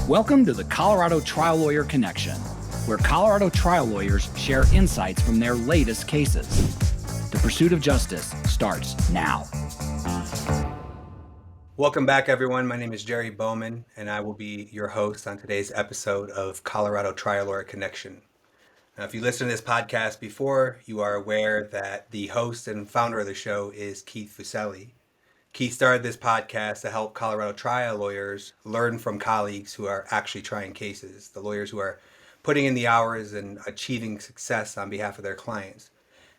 Welcome to the Colorado Trial Lawyer Connection, where Colorado trial lawyers share insights from their latest cases. The pursuit of justice starts now. Welcome back, everyone. My name is Jerry Bowman, and I will be your host on today's episode of Colorado Trial Lawyer Connection. Now, if you listened to this podcast before, you are aware that the host and founder of the show is Keith Fuicelli. Keith started this podcast to help Colorado trial lawyers learn from colleagues who are actually trying cases, the lawyers who are putting in the hours and achieving success on behalf of their clients.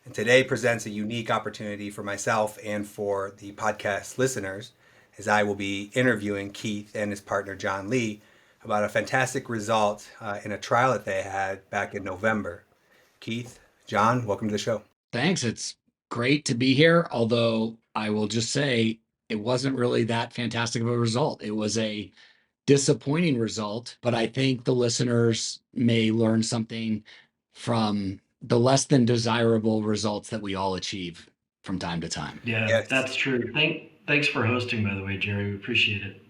And today presents a unique opportunity for myself and for the podcast listeners, as I will be interviewing Keith and his partner John Lee about a fantastic result in a trial that they had back in November. Keith, John, welcome to the show. Thanks. It's great to be here, although I will just say it wasn't really that fantastic of a result. It was a disappointing result, but I think the listeners may learn something from the less than desirable results that we all achieve from time to time. Yeah, Yes. That's true. Thanks for hosting, by the way, Jerry. We appreciate it.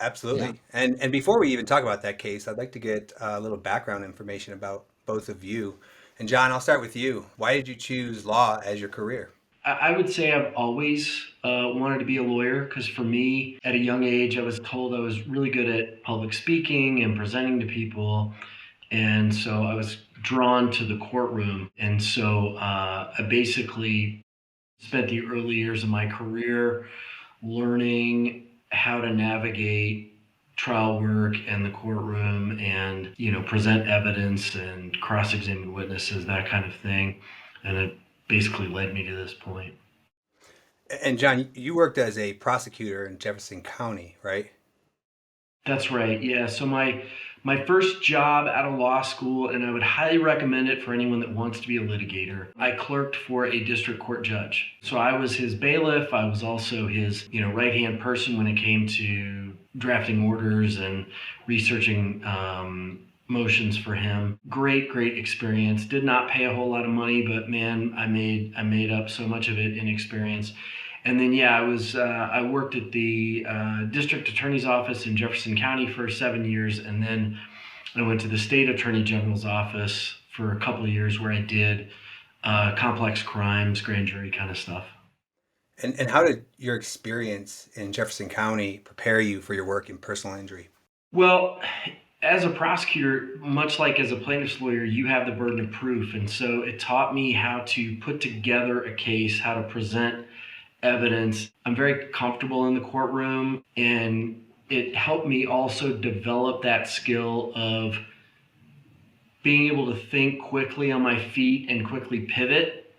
Absolutely. And before we even talk about that case, I'd like to get a little background information about both of you. And John, I'll start with you. Why did you choose law as your career? I would say I've always wanted to be a lawyer because for me, at a young age, I was told I was really good at public speaking and presenting to people. And so I was drawn to the courtroom. And so I basically spent the early years of my career learning how to navigate trial work and the courtroom and, present evidence and cross-examine witnesses, that kind of thing. And it basically led me to this point. And John, you worked as a prosecutor in Jefferson County, right? That's right. Yeah. So my first job out of law school, and I would highly recommend it for anyone that wants to be a litigator, I clerked for a district court judge. So I was his bailiff. I was also his, right-hand person when it came to drafting orders and researching motions for him. Great experience. Did not pay a whole lot of money, but man, I made up so much of it in experience. And then, I worked at the district attorney's office in Jefferson County for 7 years. And then I went to the state attorney general's office for a couple of years where I did complex crimes, grand jury kind of stuff. And how did your experience in Jefferson County prepare you for your work in personal injury? Well, as a prosecutor, much like as a plaintiff's lawyer, you have the burden of proof. And so it taught me how to put together a case, how to present evidence. I'm very comfortable in the courtroom, and it helped me also develop that skill of being able to think quickly on my feet and quickly pivot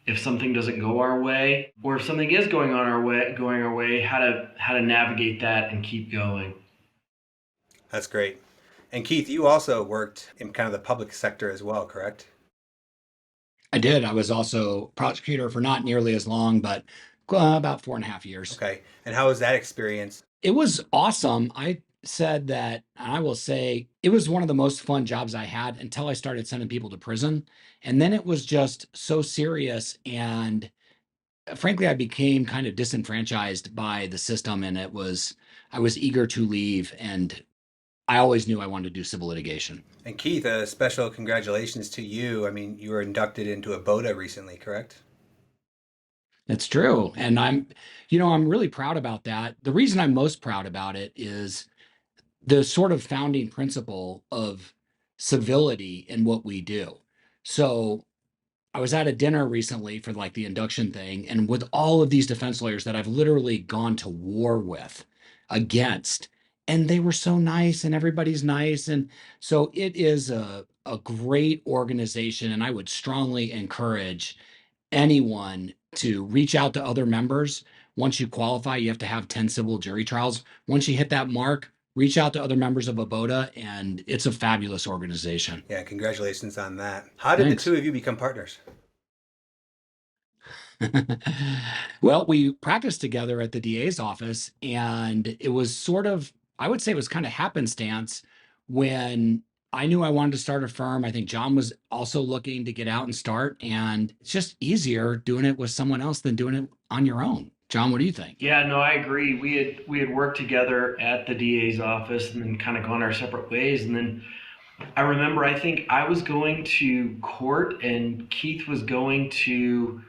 if something doesn't go our way, or if something is going our way, how to navigate that and keep going. That's great. And Keith, you also worked in kind of the public sector as well, correct? I did. I was also prosecutor for not nearly as long, but about 4.5 years. Okay. And how was that experience? It was awesome. I said that, and I will say it was one of the most fun jobs I had until I started sending people to prison. And then it was just so serious. And frankly, I became kind of disenfranchised by the system. And I was eager to leave. And I always knew I wanted to do civil litigation. And Keith, a special congratulations to you. I mean, you were inducted into a BOTA recently, correct? It's true. And I'm really proud about that. The reason I'm most proud about it is the sort of founding principle of civility in what we do. So I was at a dinner recently for like the induction thing, and with all of these defense lawyers that I've literally gone to war with against, and they were so nice and everybody's nice. And so it is a great organization. And I would strongly encourage anyone to reach out to other members. Once you qualify, you have to have 10 civil jury trials. Once you hit that mark, reach out to other members of a BOTA, and it's a fabulous organization. Yeah, congratulations on that. How did Thanks. the two of you become partners? Well, we practiced together at the DA's office, and it was sort of, I would say it was kind of happenstance when I knew I wanted to start a firm. I think John was also looking to get out and start, and it's just easier doing it with someone else than doing it on your own. John, what do you think? Yeah, no, I agree. We had worked together at the DA's office and then kind of gone our separate ways. And then I remember, I think I was going to court and Keith was going to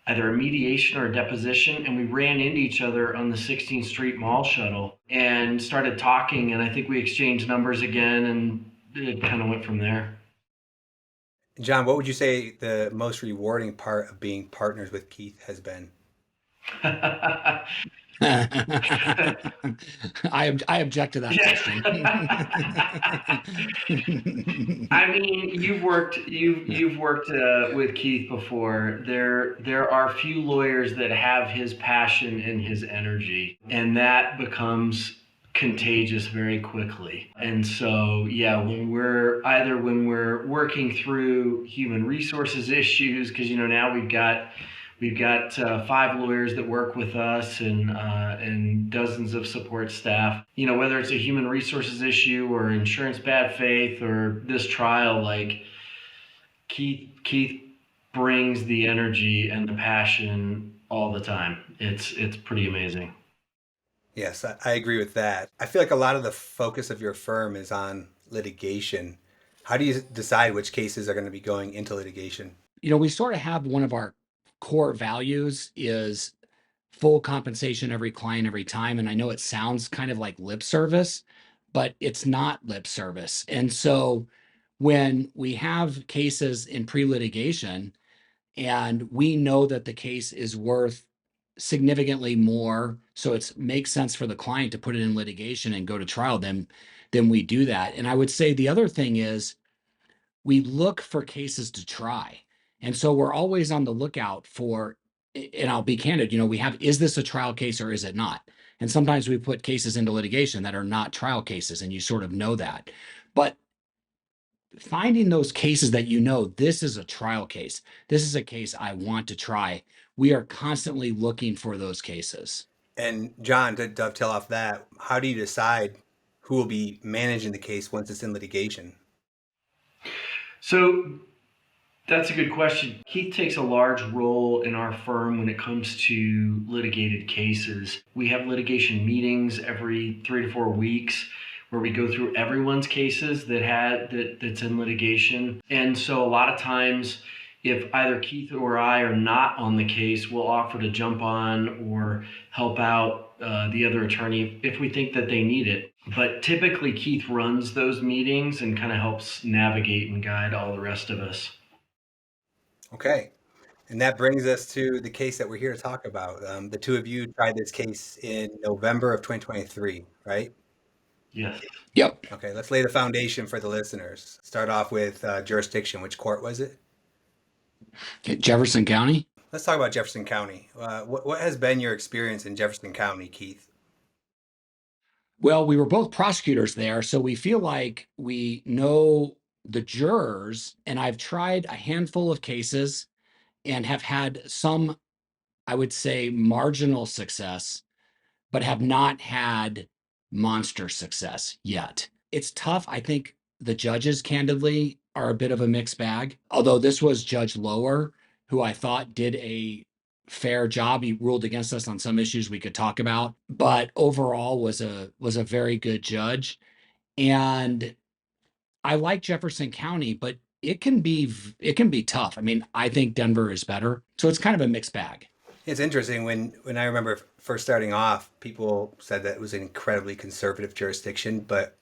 either a mediation or a deposition, and we ran into each other on the 16th Street Mall shuttle and started talking. And I think we exchanged numbers again, and it kind of went from there. John, what would you say the most rewarding part of being partners with Keith has been? I object to that question. I mean, you've worked with Keith before. There are few lawyers that have his passion and his energy, and that becomes contagious very quickly. And so, yeah, when we're working through human resources issues, because now we've got 5 lawyers that work with us and dozens of support staff. Whether it's a human resources issue or insurance bad faith or this trial, like Keith brings the energy and the passion all the time. It's pretty amazing. Yes, I agree with that. I feel like a lot of the focus of your firm is on litigation. How do you decide which cases are going to be going into litigation? We sort of have one of our core values is full compensation every client every time. And I know it sounds kind of like lip service, but it's not lip service. And so when we have cases in pre-litigation and we know that the case is worth significantly more, so it makes sense for the client to put it in litigation and go to trial, then we do that. And I would say the other thing is we look for cases to try. And so we're always on the lookout for, and I'll be candid, we have, is this a trial case or is it not? And sometimes we put cases into litigation that are not trial cases, and you sort of know that. But finding those cases that this is a trial case, this is a case I want to try, we are constantly looking for those cases. And John, to dovetail off that, how do you decide who will be managing the case once it's in litigation? So that's a good question. Keith takes a large role in our firm when it comes to litigated cases. We have litigation meetings every 3 to 4 weeks where we go through everyone's cases that's in litigation. And so a lot of times, if either Keith or I are not on the case, we'll offer to jump on or help out the other attorney if we think that they need it. But typically, Keith runs those meetings and kind of helps navigate and guide all the rest of us. Okay. And that brings us to the case that we're here to talk about. The two of you tried this case in November of 2023, right? Yes. Yep. Okay, let's lay the foundation for the listeners. Start off with jurisdiction. Which court was it? Jefferson County. Let's talk about Jefferson County. What has been your experience in Jefferson County, Keith? Well, we were both prosecutors there, so we feel like we know the jurors, and I've tried a handful of cases and have had some, I would say, marginal success, but have not had monster success yet. It's tough. I think the judges, candidly, are a bit of a mixed bag. Although this was Judge Lower, who I thought did a fair job. He ruled against us on some issues we could talk about, but overall was a very good judge. And I like Jefferson County, but it can be tough. I mean, I think Denver is better. So it's kind of a mixed bag. It's interesting when I remember first starting off, people said that it was an incredibly conservative jurisdiction, but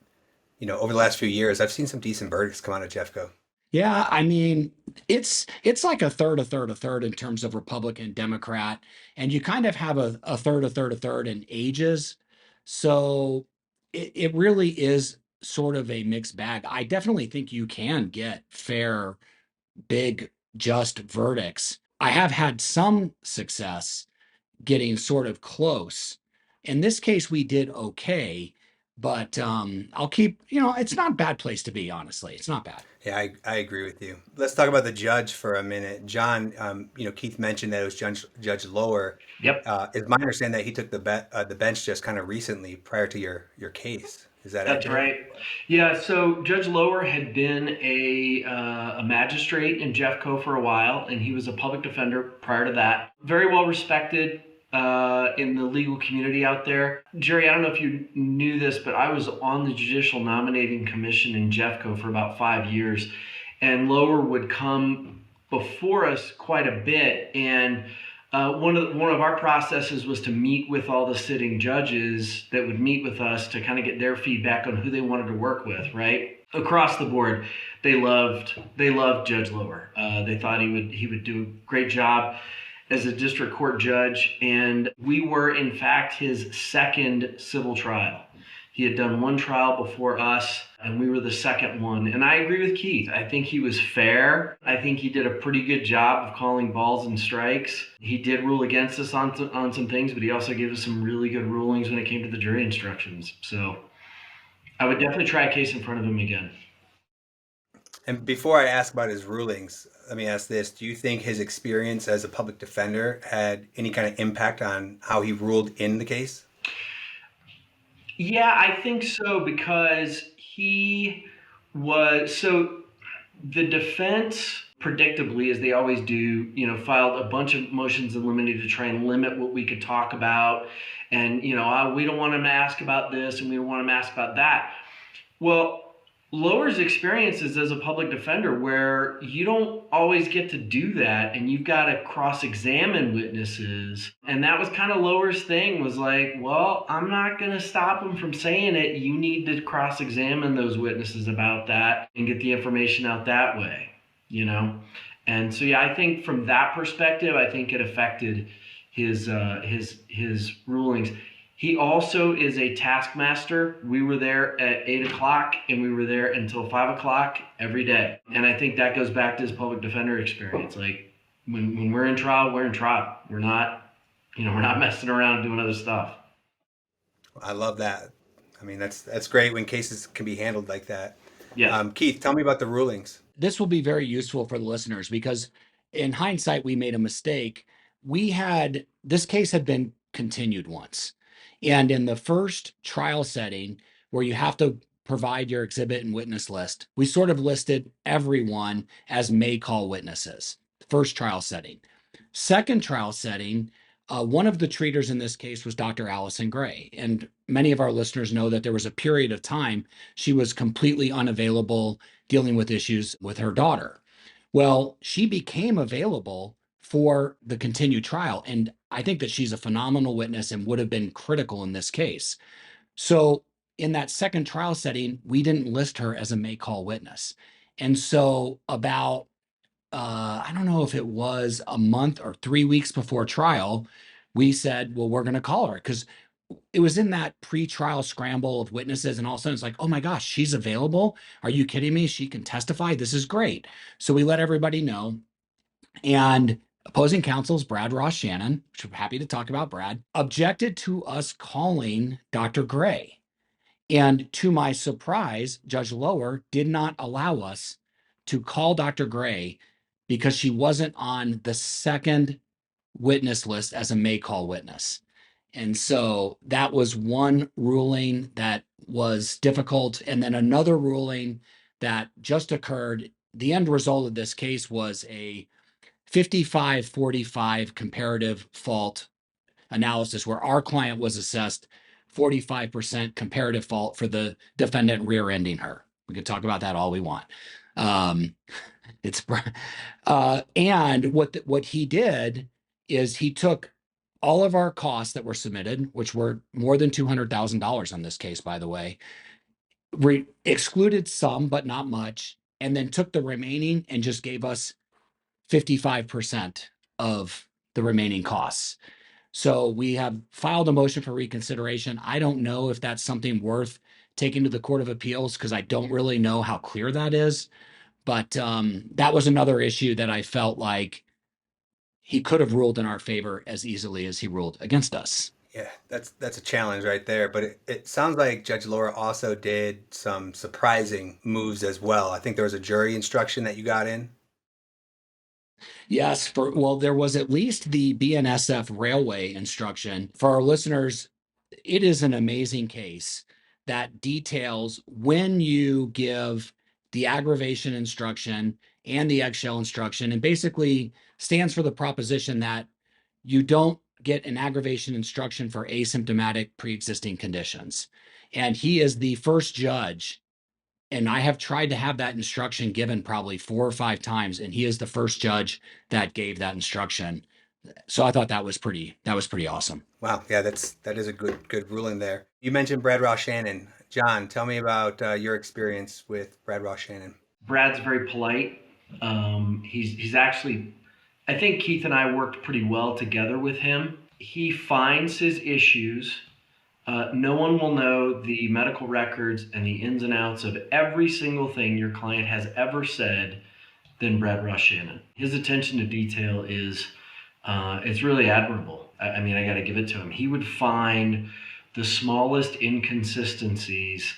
over the last few years, I've seen some decent verdicts come out of Jeffco. Yeah, I mean, it's like a third, a third, a third in terms of Republican, Democrat, and you kind of have a third, a third, a third in ages. So it really is sort of a mixed bag. I definitely think you can get fair, big, just verdicts. I have had some success getting sort of close. In this case, we did okay, but I'll keep, it's not a bad place to be, honestly. It's not bad. Yeah, I agree with you. Let's talk about the judge for a minute. John, Keith mentioned that it was Judge Lower. Yep. It's my understanding that he took the bench just kind of recently prior to your case. Is that That's accurate? right. Yeah. So Judge Lower had been a magistrate in Jeffco for a while, and he was a public defender prior to that. Very well respected. in the legal community out there. Jerry, I don't know if you knew this, but I was on the Judicial Nominating Commission in Jeffco for about 5 years, and Lower would come before us quite a bit. And one of our processes was to meet with all the sitting judges that would meet with us to kind of get their feedback on who they wanted to work with, right? Across the board, they loved Judge Lower. They thought he would do a great job as a district court judge, and we were in fact his second civil trial. He had done one trial before us, and we were the second one. And I agree with Keith. I think he was fair. I think he did a pretty good job of calling balls and strikes. He did rule against us on some things, but he also gave us some really good rulings when it came to the jury instructions. So I would definitely try a case in front of him again. And before I ask about his rulings, let me ask this. Do you think his experience as a public defender had any kind of impact on how he ruled in the case? Yeah, I think so, because he was so the defense, predictably, as they always do, filed a bunch of motions in limine to try and limit what we could talk about. And, we don't want him to ask about this and we don't want him to ask about that. Well, Lower's experiences as a public defender where you don't always get to do that, and you've got to cross-examine witnesses. And that was kind of Lower's thing, was like, well, I'm not going to stop him from saying it. You need to cross-examine those witnesses about that and get the information out that way, And so, yeah, I think from that perspective, I think it affected his rulings. He also is a taskmaster. We were there at 8:00 and we were there until 5:00 every day. And I think that goes back to his public defender experience. Like when we're in trial, we're in trial. We're not messing around doing other stuff. I love that. I mean, that's great when cases can be handled like that. Yeah. Keith, tell me about the rulings. This will be very useful for the listeners because in hindsight, we made a mistake. This case had been continued once. And in the first trial setting, where you have to provide your exhibit and witness list, we sort of listed everyone as may call witnesses. First trial setting. Second trial setting, one of the treaters in this case was Dr. Allison Gray. And many of our listeners know that there was a period of time she was completely unavailable dealing with issues with her daughter. Well, she became available for the continued trial. And I think that she's a phenomenal witness and would have been critical in this case. So in that second trial setting, we didn't list her as a may call witness. And so about, I don't know if it was a month or 3 weeks before trial, we said, well, we're going to call her because it was in that pre-trial scramble of witnesses, and all of a sudden it's like, oh my gosh, she's available. Are you kidding me? She can testify. This is great. So we let everybody know. And opposing counsels, Brad Ross Shannon, which I'm happy to talk about, Brad, objected to us calling Dr. Gray. And to my surprise, Judge Lower did not allow us to call Dr. Gray because she wasn't on the second witness list as a may call witness. And so that was one ruling that was difficult. And then another ruling that just occurred. The end result of this case was a 55-45 comparative fault analysis where our client was assessed 45% comparative fault for the defendant rear-ending her. We could talk about that all we want. And what he did is he took all of our costs that were submitted, which were more than $200,000 on this case, by the way, excluded some, but not much, and then took the remaining and just gave us 55% of the remaining costs. So we have filed a motion for reconsideration. I don't know if that's something worth taking to the Court of Appeals because I don't really know how clear that is. But that was another issue that I felt like he could have ruled in our favor as easily as he ruled against us. Yeah, that's a challenge right there. But it sounds like Judge Laura also did some surprising moves as well. I think there was a jury instruction that you got in. Yes, there was at least the BNSF railway instruction. For our listeners, it is an amazing case that details when you give the aggravation instruction and the eggshell instruction, and basically stands for the proposition that you don't get an aggravation instruction for asymptomatic pre-existing conditions. And he is the first judge. And I have tried to have that instruction given probably 4 or 5 times, and he is the first judge that gave that instruction. So I thought that was pretty awesome. Wow, yeah, that is a good ruling there. You mentioned Brad Ross Shannon. John, tell me about your experience with Brad Ross Shannon. Brad's very polite. He's actually, I think Keith and I worked pretty well together with him. He finds his issues. No one will know the medical records and the ins and outs of every single thing your client has ever said than Brad Ross Shannon. His attention to detail is, it's really admirable. I mean, I got to give it to him. He would find the smallest inconsistencies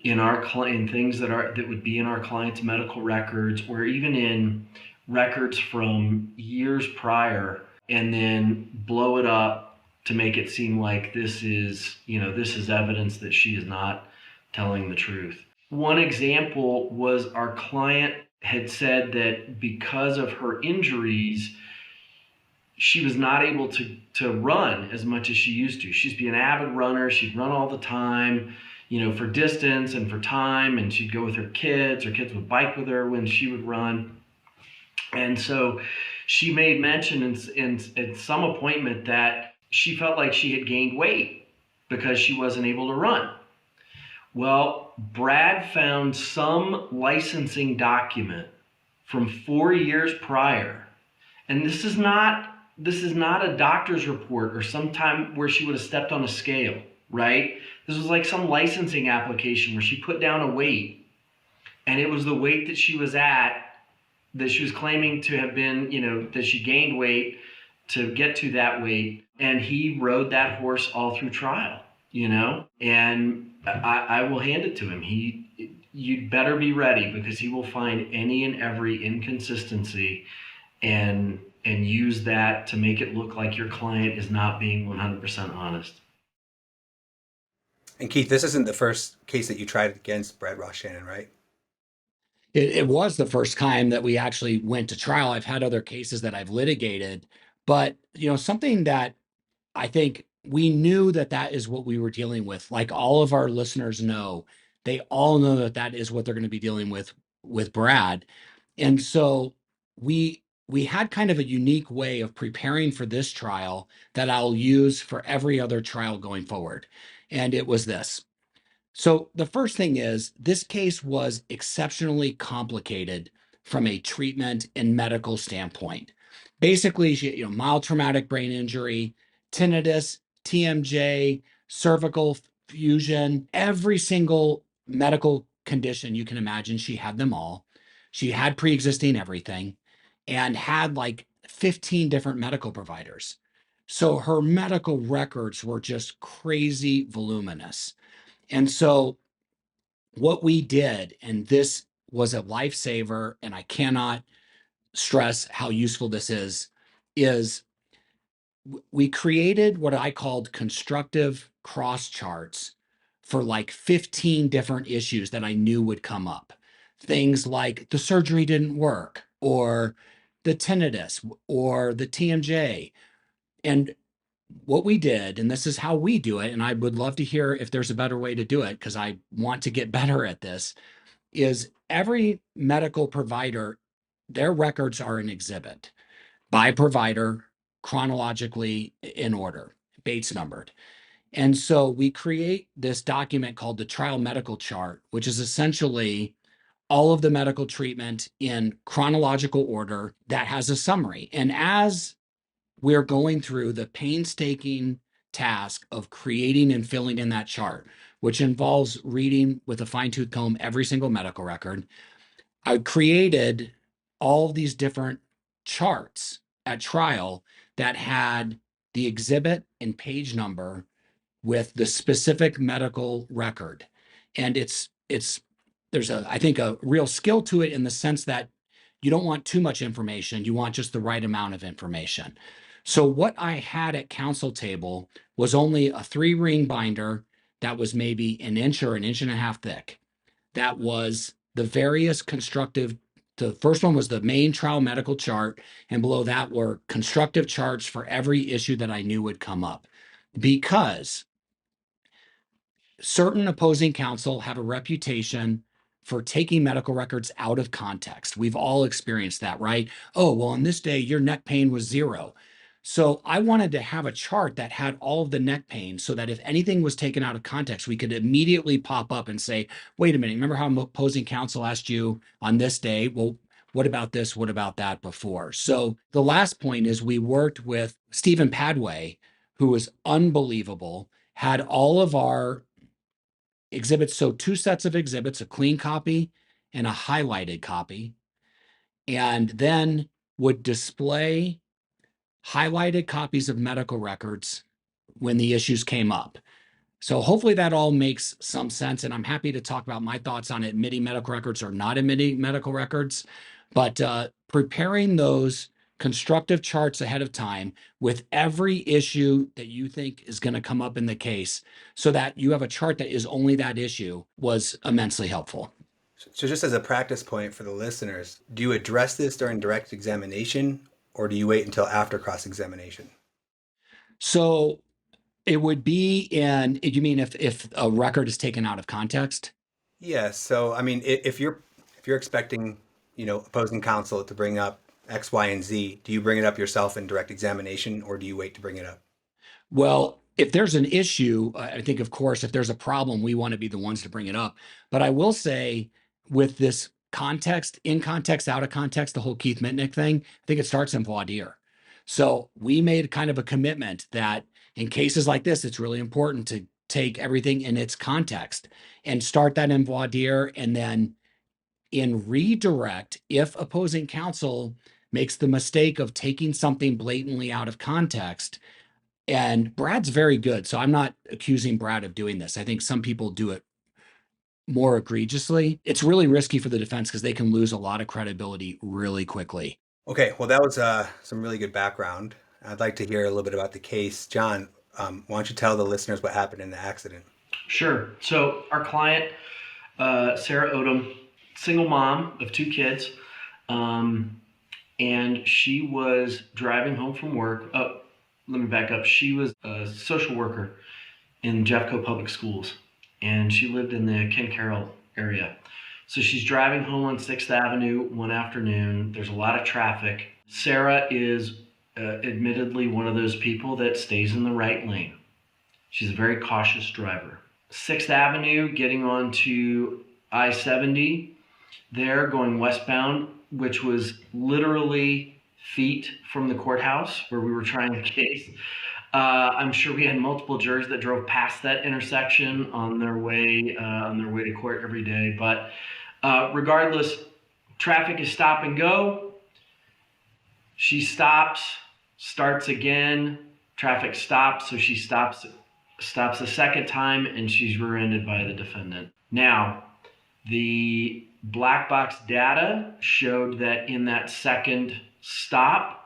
in in things that would be in our client's medical records, or even in records from years prior, and then blow it up to make it seem like this is evidence that she is not telling the truth. One example was our client had said that because of her injuries, she was not able to run as much as she used to. She'd be an avid runner. She'd run all the time, for distance and for time, and she'd go with her kids. Her kids would bike with her when she would run. And so she made mention in some appointment that she felt like she had gained weight because she wasn't able to run. Well, Brad found some licensing document from 4 years prior. And this is not a doctor's report or some time where she would have stepped on a scale, right? This was like some licensing application where she put down a weight, and it was the weight that she was at, that she was claiming to have been, that she gained weight to get to that weight. And he rode that horse all through trial, and I will hand it to him. You'd better be ready, because he will find any and every inconsistency and use that to make it look like your client is not being 100% honest. And Keith, this isn't the first case that you tried against Brad Ross Shannon, right? It was the first time that we actually went to trial. I've had other cases that I've litigated, but something that I think we knew that is what we were dealing with. Like all of our listeners know, they all know that is what they're going to be dealing with Brad. And so we had kind of a unique way of preparing for this trial that I'll use for every other trial going forward. And it was this. So the first thing is, this case was exceptionally complicated from a treatment and medical standpoint. Basically, she, mild traumatic brain injury, tinnitus, TMJ, cervical fusion, every single medical condition you can imagine, she had them all. She had pre-existing everything and had like 15 different medical providers. So her medical records were just crazy voluminous. And so what we did, and this was a lifesaver, and I cannot stress how useful this is we created what I called constructive cross charts for like 15 different issues that I knew would come up. Things like the surgery didn't work, or the tinnitus, or the TMJ. And what we did, and this is how we do it, and I would love to hear if there's a better way to do it, because I want to get better at this, is every medical provider, their records are an exhibit by provider, chronologically in order, Bates numbered. And so we create this document called the trial medical chart, which is essentially all of the medical treatment in chronological order that has a summary. And as we're going through the painstaking task of creating and filling in that chart, which involves reading with a fine-tooth comb every single medical record, I created all these different charts at trial that had the exhibit and page number with the specific medical record. And there's I think a real skill to it, in the sense that you don't want too much information. You want just the right amount of information. So what I had at counsel table was only a 3-ring binder that was maybe an inch or an inch and a half thick. That was the various constructive The first one was the main trial medical chart, and below that were constructive charts for every issue that I knew would come up. Because certain opposing counsel have a reputation for taking medical records out of context. We've all experienced that, right? Oh, well, on this day, your neck pain was 0. So I wanted to have a chart that had all of the neck pain so that if anything was taken out of context, we could immediately pop up and say, wait a minute, remember how opposing counsel asked you on this day? Well, what about this? What about that before? So the last point is we worked with Stephen Padway, who was unbelievable, had all of our exhibits. So 2 sets of exhibits, a clean copy and a highlighted copy, and then would display highlighted copies of medical records when the issues came up. So hopefully that all makes some sense. And I'm happy to talk about my thoughts on admitting medical records or not admitting medical records. But preparing those constructive charts ahead of time with every issue that you think is going to come up in the case so that you have a chart that is only that issue was immensely helpful. So just as a practice point for the listeners, do you address this during direct examination or do you wait until after cross-examination? So it would be in, you mean if a record is taken out of context? Yeah, so I mean, if you're expecting, opposing counsel to bring up X, Y, and Z, do you bring it up yourself in direct examination or do you wait to bring it up? Well, if there's an issue, I think, of course, if there's a problem, we want to be the ones to bring it up. But I will say, with this context, in context, out of context, the whole Keith Mitnick thing, I think it starts in voir dire. So we made kind of a commitment that in cases like this, it's really important to take everything in its context and start that in voir dire. And then in redirect, if opposing counsel makes the mistake of taking something blatantly out of context, and Brad's very good. So I'm not accusing Brad of doing this. I think some people do it more egregiously. It's really risky for the defense because they can lose a lot of credibility really quickly. Okay, well, that was some really good background. I'd like to hear a little bit about the case. John, why don't you tell the listeners what happened in the accident? Sure. So our client, Sarah Odom, single mom of 2 kids, and she was driving home from work. Oh, let me back up. She was a social worker in Jeffco Public Schools, and she lived in the Ken Carroll area. So she's driving home on 6th Avenue one afternoon. There's a lot of traffic. Sarah is admittedly one of those people that stays in the right lane. She's a very cautious driver. 6th Avenue, getting onto I-70 there, going westbound, which was literally feet from the courthouse where we were trying the case. I'm sure we had multiple jurors that drove past that intersection on their way to court every day. But regardless, traffic is stop and go. She stops, starts again. Traffic stops, so she stops a second time, and she's rear-ended by the defendant. Now, the black box data showed that in that second stop,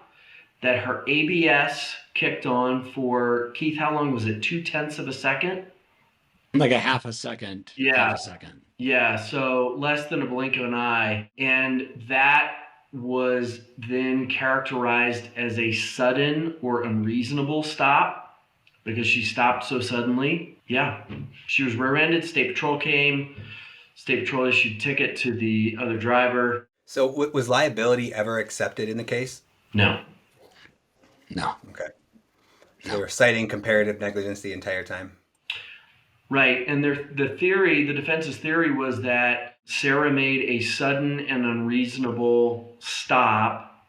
that her ABS kicked on for, Keith, how long was it? 0.2 of a second? Like a half a second. Yeah. Half a second. Yeah, so less than a blink of an eye. And that was then characterized as a sudden or unreasonable stop because she stopped so suddenly. Yeah, she was rear-ended. State Patrol came. State Patrol issued a ticket to the other driver. So was liability ever accepted in the case? No. No. Okay. So they were citing comparative negligence the entire time. Right, and the defense's theory was that Sarah made a sudden and unreasonable stop,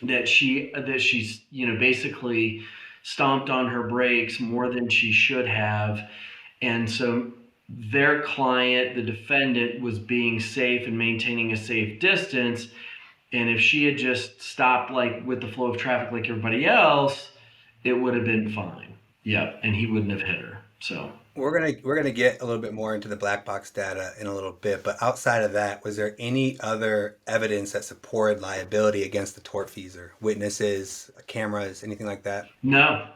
that she basically stomped on her brakes more than she should have, and so their client, the defendant, was being safe and maintaining a safe distance, and if she had just stopped like with the flow of traffic like everybody else, it would have been fine. Yeah, and he wouldn't have hit her. So we're gonna get a little bit more into the black box data in a little bit, but outside of that, was there any other evidence that supported liability against the tortfeasor? Witnesses, cameras, anything like that? No,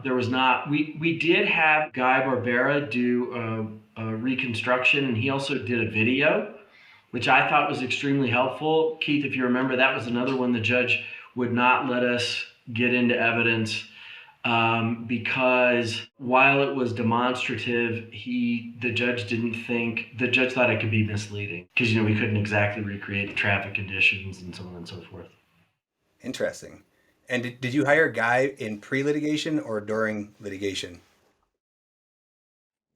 there was not. We did have Guy Barbera do a reconstruction, and he also did a video which I thought was extremely helpful. Keith, if you remember, that was another one the judge would not let us get into evidence because while it was demonstrative, the judge thought it could be misleading because we couldn't exactly recreate the traffic conditions and so on and so forth. Interesting. And did you hire a guy in pre-litigation or during litigation?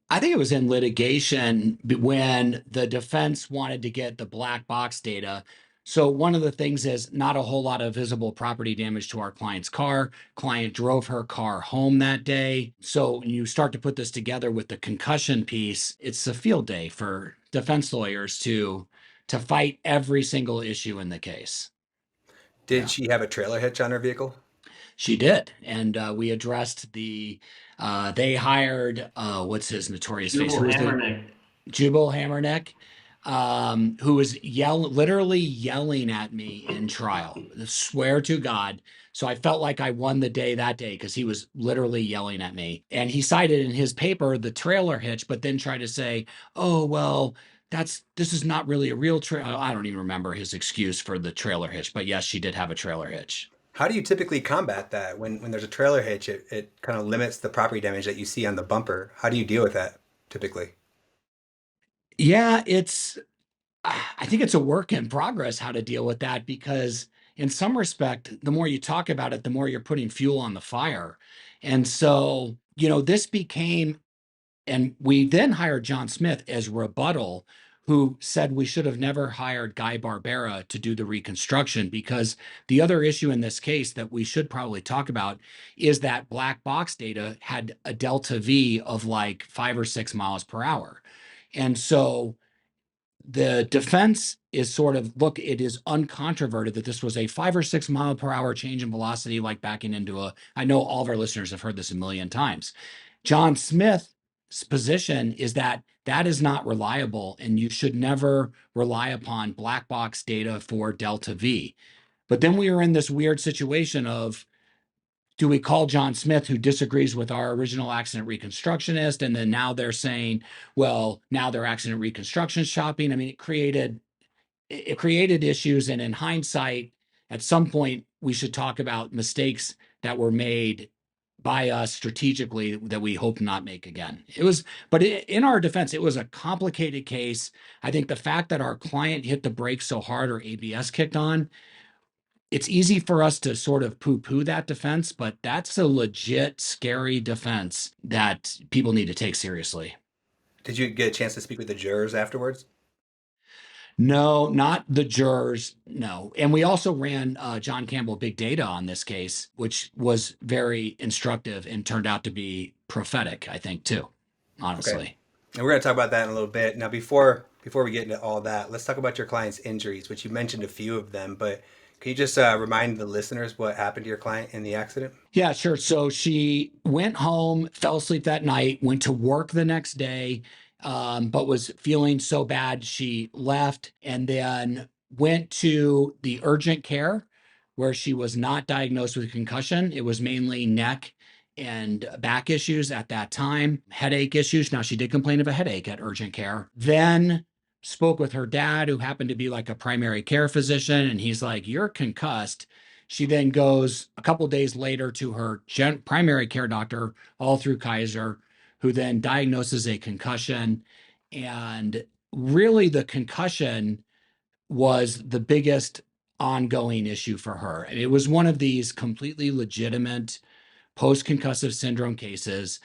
I think it was in litigation when the defense wanted to get the black box data. So one of the things is not a whole lot of visible property damage to our client's car. Client drove her car home that day. So when you start to put this together with the concussion piece, it's a field day for defense lawyers to fight every single issue in the case. Did Yeah. she have a trailer hitch on her vehicle? She did, and we addressed the. They hired what's his notorious face? Jubal Who was the Hammernick. Jubal Hammerneck, who was literally yelling at me in trial. I swear to God. So I felt like I won the day that day because he was literally yelling at me. And he cited in his paper the trailer hitch, but then tried to say, "Oh well, this is not really a real trailer." I don't even remember his excuse for the trailer hitch, but yes, she did have a trailer hitch. How do you typically combat that when there's a trailer hitch? It kind of limits the property damage that you see on the bumper. How do you deal with that typically? Yeah, I think it's a work in progress how to deal with that because, in some respect, the more you talk about it, the more you're putting fuel on the fire. And so, this became, and we then hired John Smith as rebuttal, who said we should have never hired Guy Barbera to do the reconstruction because the other issue in this case that we should probably talk about is that black box data had a delta V of like 5 or 6 miles per hour. And so, the defense is sort of look, it is uncontroverted that this was a 5 or 6 mile per hour change in velocity, like backing into I know all of our listeners have heard this a million times. John Smith's position is that that is not reliable and you should never rely upon black box data for delta V. But then we are in this weird situation of do we call John Smith, who disagrees with our original accident reconstructionist, and then now they're saying, well, now they're accident reconstruction shopping. I mean, it created issues, and in hindsight, at some point, we should talk about mistakes that were made by us strategically that we hope not make again. But in our defense, it was a complicated case. I think the fact that our client hit the brakes so hard or ABS kicked on, it's easy for us to sort of poo-poo that defense, but that's a legit scary defense that people need to take seriously. Did you get a chance to speak with the jurors afterwards? No, not the jurors. No. And we also ran John Campbell big data on this case, which was very instructive and turned out to be prophetic, I think, too, Okay. honestly. And we're going to talk about that in a little bit. Now, before we get into all that, let's talk about your client's injuries, which you mentioned a few of them, but can you just remind the listeners what happened to your client in the accident? Yeah, sure. So she went home, fell asleep that night, went to work the next day, but was feeling so bad she left and then went to the urgent care where she was not diagnosed with concussion. It was mainly neck and back issues at that time, headache issues. Now, she did complain of a headache at urgent care. Then spoke with her dad, who happened to be like a primary care physician, and he's like, "You're concussed." She then goes a couple days later to her primary care doctor, all through Kaiser, who then diagnoses a concussion. And really, the concussion was the biggest ongoing issue for her. And it was one of these completely legitimate post concussive syndrome cases.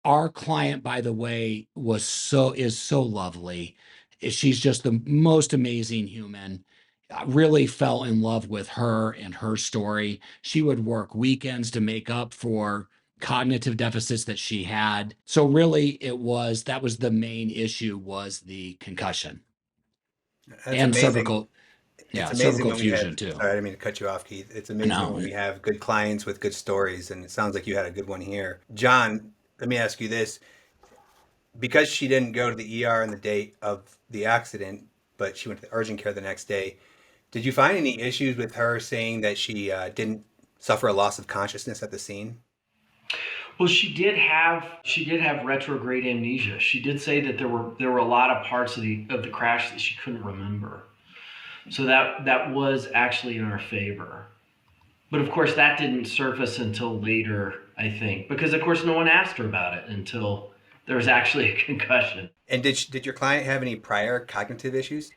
Our client, by the way, is so lovely. She's just the most amazing human. I really fell in love with her and her story. She would work weekends to make up for cognitive deficits that she had. So really that was the main issue, was the concussion That's and amazing. It's amazing cervical when we fusion have, too. sorry, I didn't mean to cut you off, Keith. It's amazing when No. we have good clients with good stories, and it sounds like you had a good one here. John, let me ask you this. Because she didn't go to the ER on the date of the accident, but she went to the urgent care the next day, did you find any issues with her saying that she didn't suffer a loss of consciousness at the scene? Well, she did have retrograde amnesia. She did say that there were a lot of parts of the crash that she couldn't remember. So that was actually in our favor. But of course, that didn't surface until later, I think, because of course no one asked her about it until there was actually a concussion. And did your client have any prior cognitive issues?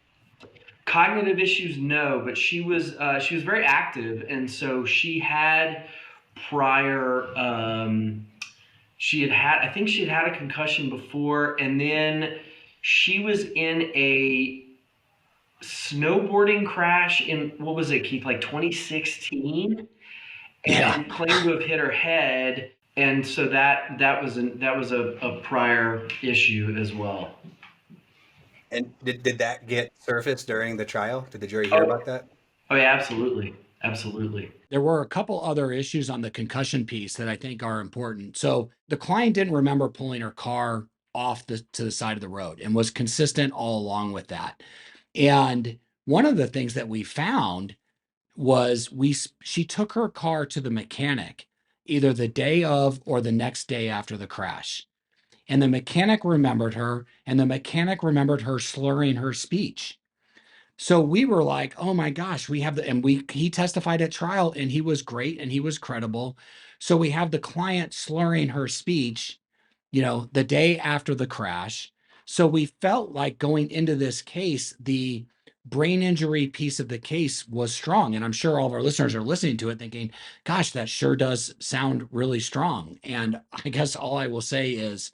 Cognitive issues, no, but she was very active, and so she had prior. I think she had had a concussion before, and then she was in a snowboarding crash in, what was it, Keith, like 2016, Yeah. and claimed to have hit her head, and so that was a prior issue as well. And did that get surfaced during the trial? Did the jury hear Oh, about that? oh yeah, absolutely, absolutely. There were a couple other issues on the concussion piece that I think are important. So the client didn't remember pulling her car off to the side of the road and was consistent all along with that. And one of the things that we found was she took her car to the mechanic either the day of or the next day after the crash. And the mechanic remembered her, and the mechanic remembered her slurring her speech. So we were like, oh my gosh, we have he testified at trial and he was great and he was credible. So we have the client slurring her speech, the day after the crash. So we felt like going into this case, the brain injury piece of the case was strong. And I'm sure all of our listeners are listening to it thinking, gosh, that sure does sound really strong. And I guess all I will say is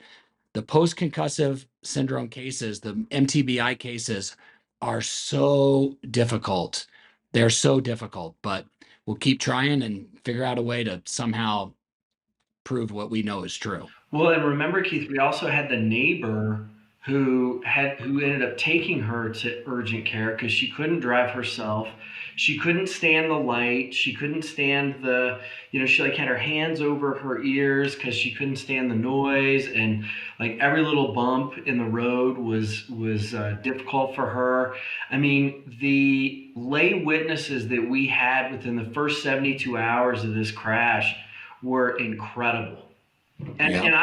the post-concussive syndrome cases, the MTBI cases, are so difficult. They're so difficult, but we'll keep trying and figure out a way to somehow prove what we know is true. Well, and remember, Keith, we also had the neighbor who ended up taking her to urgent care because she couldn't drive herself. She couldn't stand the light. She couldn't stand she like had her hands over her ears because she couldn't stand the noise, and like every little bump in the road was difficult for her. I mean, the lay witnesses that we had within the first 72 hours of this crash were incredible. And Yeah. and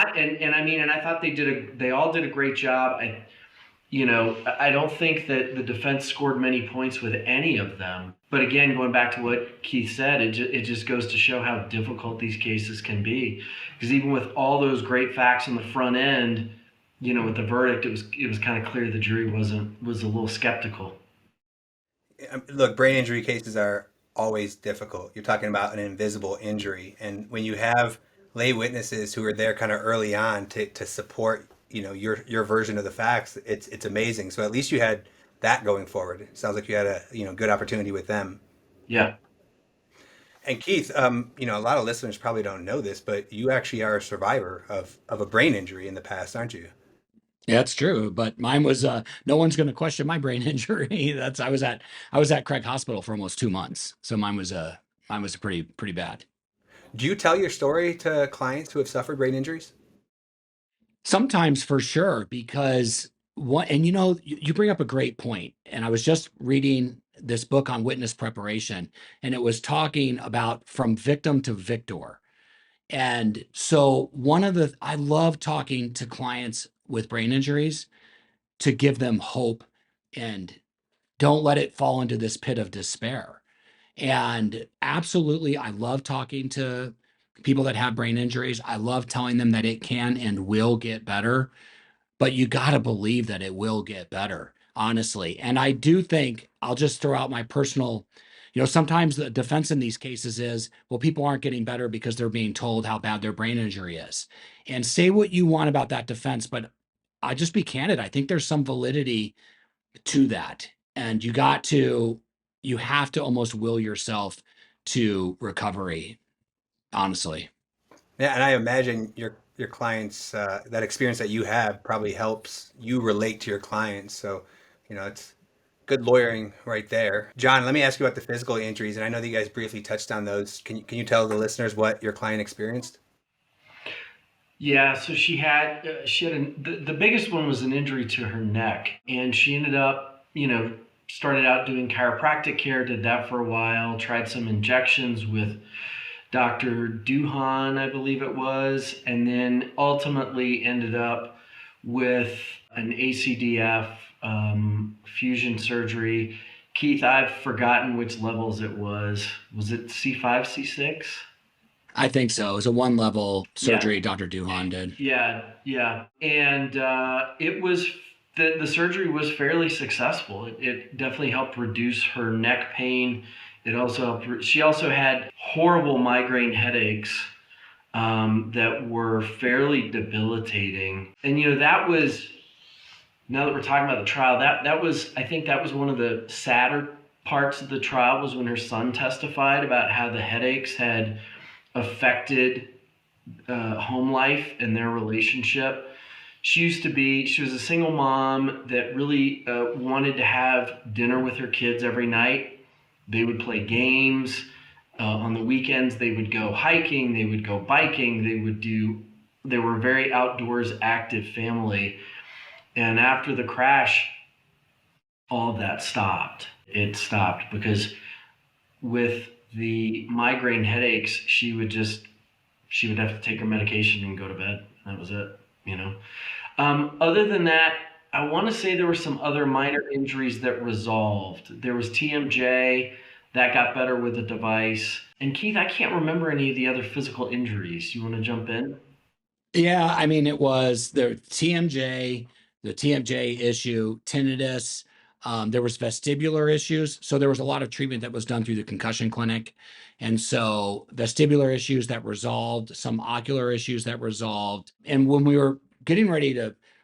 I mean, and I thought they all did a great job. I don't think that the defense scored many points with any of them. But again, going back to what Keith said, it just goes to show how difficult these cases can be. Because even with all those great facts on the front end, with the verdict, it was kind of clear the jury was a little skeptical. Look, brain injury cases are always difficult. You're talking about an invisible injury, and when you have lay witnesses who are there kind of early on to support, your version of the facts, it's amazing. So at least you had that going forward. It sounds like you had a good opportunity with them. Yeah. And Keith, a lot of listeners probably don't know this, but you actually are a survivor of a brain injury in the past, aren't you? Yeah, that's true. But mine was no one's going to question my brain injury. That's I was at Craig Hospital for almost 2 months. So mine was pretty bad. Do you tell your story to clients who have suffered brain injuries? Sometimes for sure, because what, and you bring up a great point. And I was just reading this book on witness preparation, and it was talking about from victim to victor. And so I love talking to clients with brain injuries to give them hope and don't let it fall into this pit of despair. And absolutely, I love talking to people that have brain injuries. I love telling them that it can and will get better, but you got to believe that it will get better, honestly. And I do think I'll just throw out my personal, sometimes the defense in these cases is, well, people aren't getting better because they're being told how bad their brain injury is. And say what you want about that defense, but I just be candid. I think there's some validity to that. And you have to almost will yourself to recovery, honestly. Yeah, and I imagine your clients that experience that you have probably helps you relate to your clients. So, it's good lawyering right there. John, let me ask you about the physical injuries, and I know that you guys briefly touched on those. Can you tell the listeners what your client experienced? Yeah, so the biggest one was an injury to her neck, and she ended up, started out doing chiropractic care, did that for a while, tried some injections with Dr. Duhan, I believe it was, and then ultimately ended up with an ACDF fusion surgery. Keith, I've forgotten which levels it was. Was it C5, C6? I think so. It was a one level Yeah, surgery Dr. Duhan did. yeah. And it was the surgery was fairly successful. It definitely helped reduce her neck pain. It also helped. She also had horrible migraine headaches that were fairly debilitating. And that was, now that we're talking about the trial, that was, I think that was one of the sadder parts of the trial, was when her son testified about how the headaches had affected home life and their relationship. She was a single mom that really wanted to have dinner with her kids every night. They would play games. On the weekends, they would go hiking, they would go biking, they were a very outdoors active family. And after the crash, all of that stopped. It stopped because with the migraine headaches, she would have to take her medication and go to bed. That was it. Other than that, I want to say there were some other minor injuries that resolved. There was TMJ that got better with the device. And Keith, I can't remember any of the other physical injuries. You want to jump in? Yeah, I mean, it was the TMJ issue, tinnitus. There was vestibular issues. So there was a lot of treatment that was done through the concussion clinic. And so vestibular issues that resolved, some ocular issues that resolved. And when we were getting ready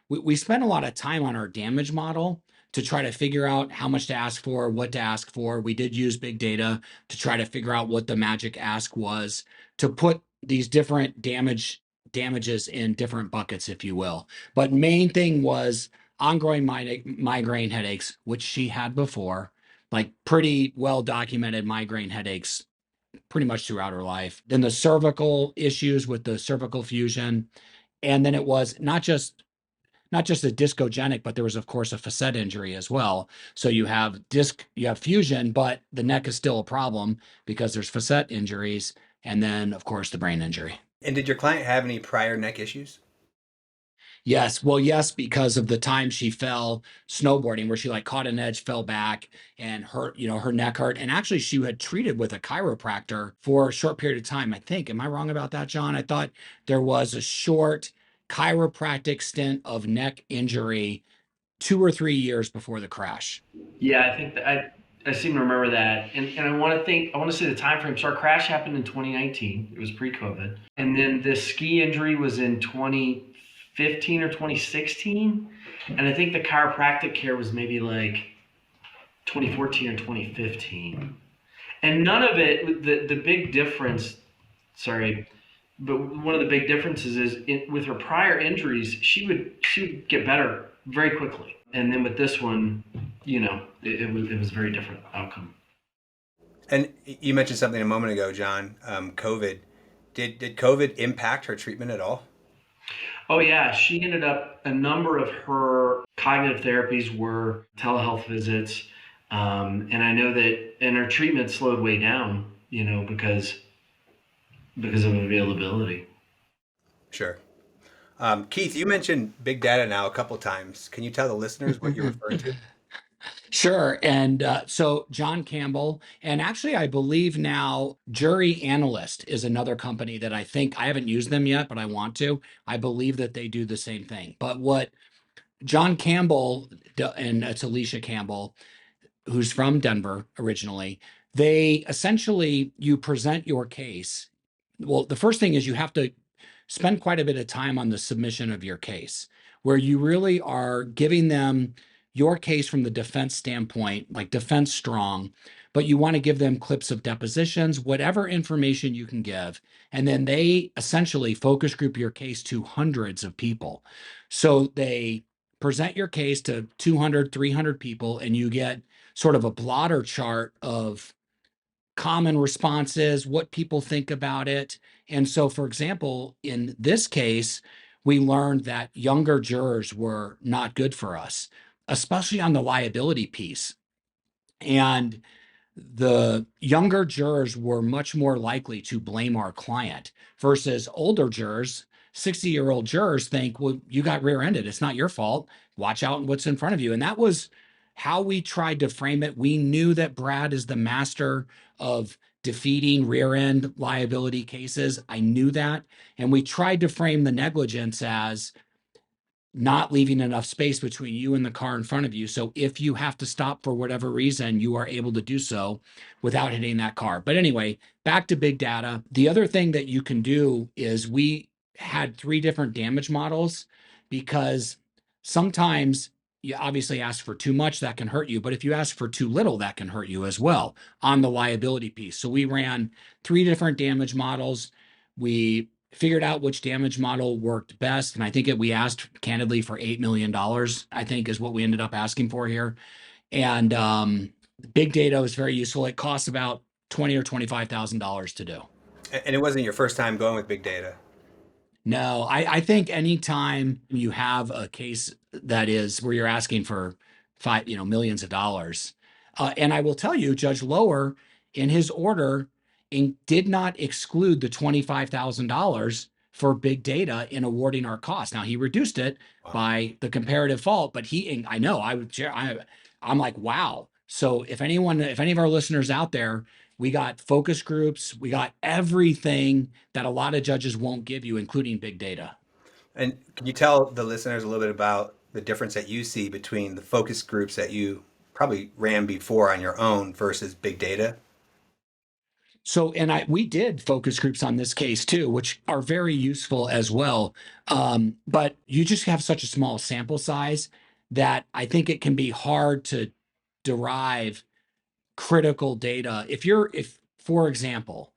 we spent a lot of time on our damage model to try to figure out how much to ask for, what to ask for. We did use big data to try to figure out what the magic ask was to put these different damages in different buckets, if you will. But main thing was ongoing migraine headaches, which she had before, like pretty well documented migraine headaches pretty much throughout her life. Then the cervical issues with the cervical fusion. And then it was not just a discogenic, but there was of course a facet injury as well. So you have fusion, but the neck is still a problem because there's facet injuries, and then of course the brain injury. And did your client have any prior neck issues? Yes. Well, yes, because of the time she fell snowboarding, where she like caught an edge, fell back, and her neck hurt. And actually, she had treated with a chiropractor for a short period of time, I think. Am I wrong about that, John? I thought there was a short chiropractic stint of neck injury 2 or 3 years before the crash. Yeah, I think that I seem to remember that. And I want to say the time frame. So our crash happened in 2019. It was pre-COVID. And then the ski injury was in 2015 or 2016. And I think the chiropractic care was maybe like 2014 or 2015. And none of it, the big difference, sorry, but one of the big differences is with her prior injuries, she would get better very quickly. And then with this one, it was a very different outcome. And you mentioned something a moment ago, John, COVID. Did COVID impact her treatment at all? Oh yeah, she ended up, a number of her cognitive therapies were telehealth visits, and I know that, and her treatment slowed way down, because of availability. Sure. Keith, you mentioned big data now a couple times. Can you tell the listeners what you're referring to? Sure. And so John Campbell, and actually, I believe now Jury Analyst is another company that I think I haven't used them yet, but I want to. I believe that they do the same thing. But what John Campbell and it's Alicia Campbell, who's from Denver originally, they essentially, you present your case. Well, the first thing is you have to spend quite a bit of time on the submission of your case, where you really are giving them your case from the defense standpoint, like defense strong, but you want to give them clips of depositions, whatever information you can give. And then they essentially focus group your case to hundreds of people. So they present your case to 200, 300 people, and you get sort of a blotter chart of common responses, what people think about it. And so, for example, in this case, we learned that younger jurors were not good for us, especially on the liability piece. And the younger jurors were much more likely to blame our client versus older jurors. 60-year-old jurors think, well, you got rear-ended. It's not your fault. Watch out what's in front of you. And that was how we tried to frame it. We knew that Brad is the master of defeating rear-end liability cases. I knew that. And we tried to frame the negligence as not leaving enough space between you and the car in front of you. So if you have to stop for whatever reason, you are able to do so without hitting that car. But anyway, back to big data. The other thing that you can do is we had 3 different damage models because sometimes you obviously ask for too much, that can hurt you. But if you ask for too little, that can hurt you as well on the liability piece. So we ran 3 different damage models. We figured out which damage model worked best. And I think we asked candidly for $8 million, I think is what we ended up asking for here. And big data was very useful. It costs about $20,000 or $25,000 to do. And it wasn't your first time going with big data. No, I think anytime you have a case that is where you're asking for millions of dollars, and I will tell you, Judge Lower in his order did not exclude the $25,000 for big data in awarding our cost. Now he reduced it Wow. by the comparative fault, but I know I'm like, wow. So if any of our listeners out there, we got focus groups, we got everything that a lot of judges won't give you, including big data. And can you tell the listeners a little bit about the difference that you see between the focus groups that you probably ran before on your own versus big data? So, and we did focus groups on this case too, which are very useful as well. But you just have such a small sample size that I think it can be hard to derive critical data. For example,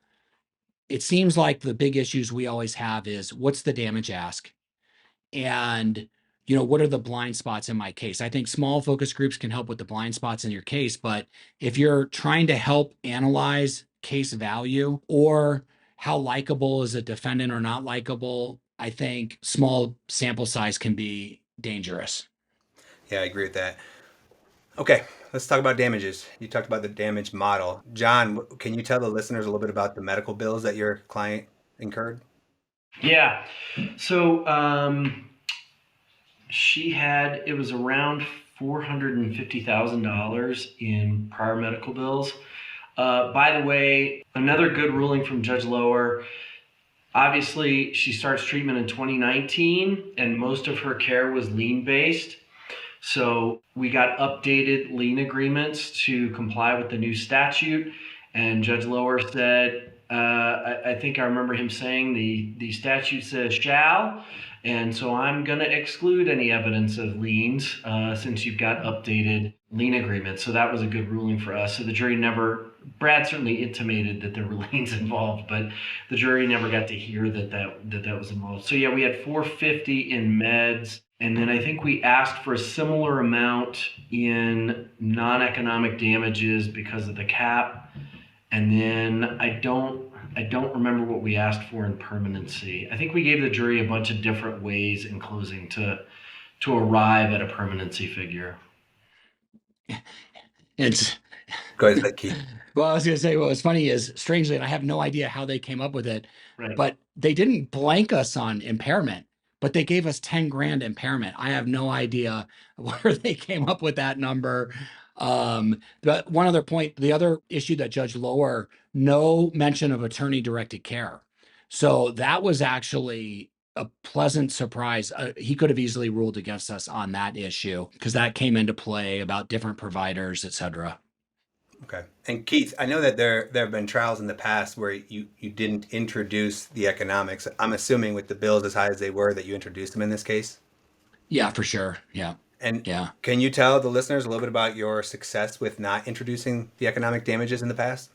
it seems like the big issues we always have is what's the damage ask? And what are the blind spots in my case? I think small focus groups can help with the blind spots in your case, but if you're trying to help analyze case value or how likable is a defendant or not likable, I think small sample size can be dangerous. Yeah, I agree with that. Okay, let's talk about damages. You talked about the damage model. John, can you tell the listeners a little bit about the medical bills that your client incurred? Yeah. So it was around $450,000 in prior medical bills. By the way, another good ruling from Judge Lower. Obviously, she starts treatment in 2019, and most of her care was lien based. So we got updated lien agreements to comply with the new statute. And Judge Lower said, I think I remember him saying the statute says shall. And so I'm going to exclude any evidence of liens since you've got updated lien agreements. So that was a good ruling for us. So the jury Brad certainly intimated that there were liens involved, but the jury never got to hear that was involved. So yeah, we had 450 in meds. And then I think we asked for a similar amount in non-economic damages because of the cap. And then I don't remember what we asked for in permanency. I think we gave the jury a bunch of different ways in closing to arrive at a permanency figure. It's Go ahead, Keith. Well, I was going to say, what's funny is, strangely, and I have no idea how they came up with it, Right. but they didn't blank us on impairment, but they gave us 10 grand impairment. I have no idea where they came up with that number. But one other point, the other issue that Judge Lower, no mention of attorney directed care. So that was actually a pleasant surprise. He could have easily ruled against us on that issue because that came into play about different providers, et cetera. Okay. And Keith, I know that there have been trials in the past where you didn't introduce the economics. I'm assuming with the bills as high as they were that you introduced them in this case. Yeah, for sure. Yeah. And Yeah. can you tell the listeners a little bit about your success with not introducing the economic damages in the past?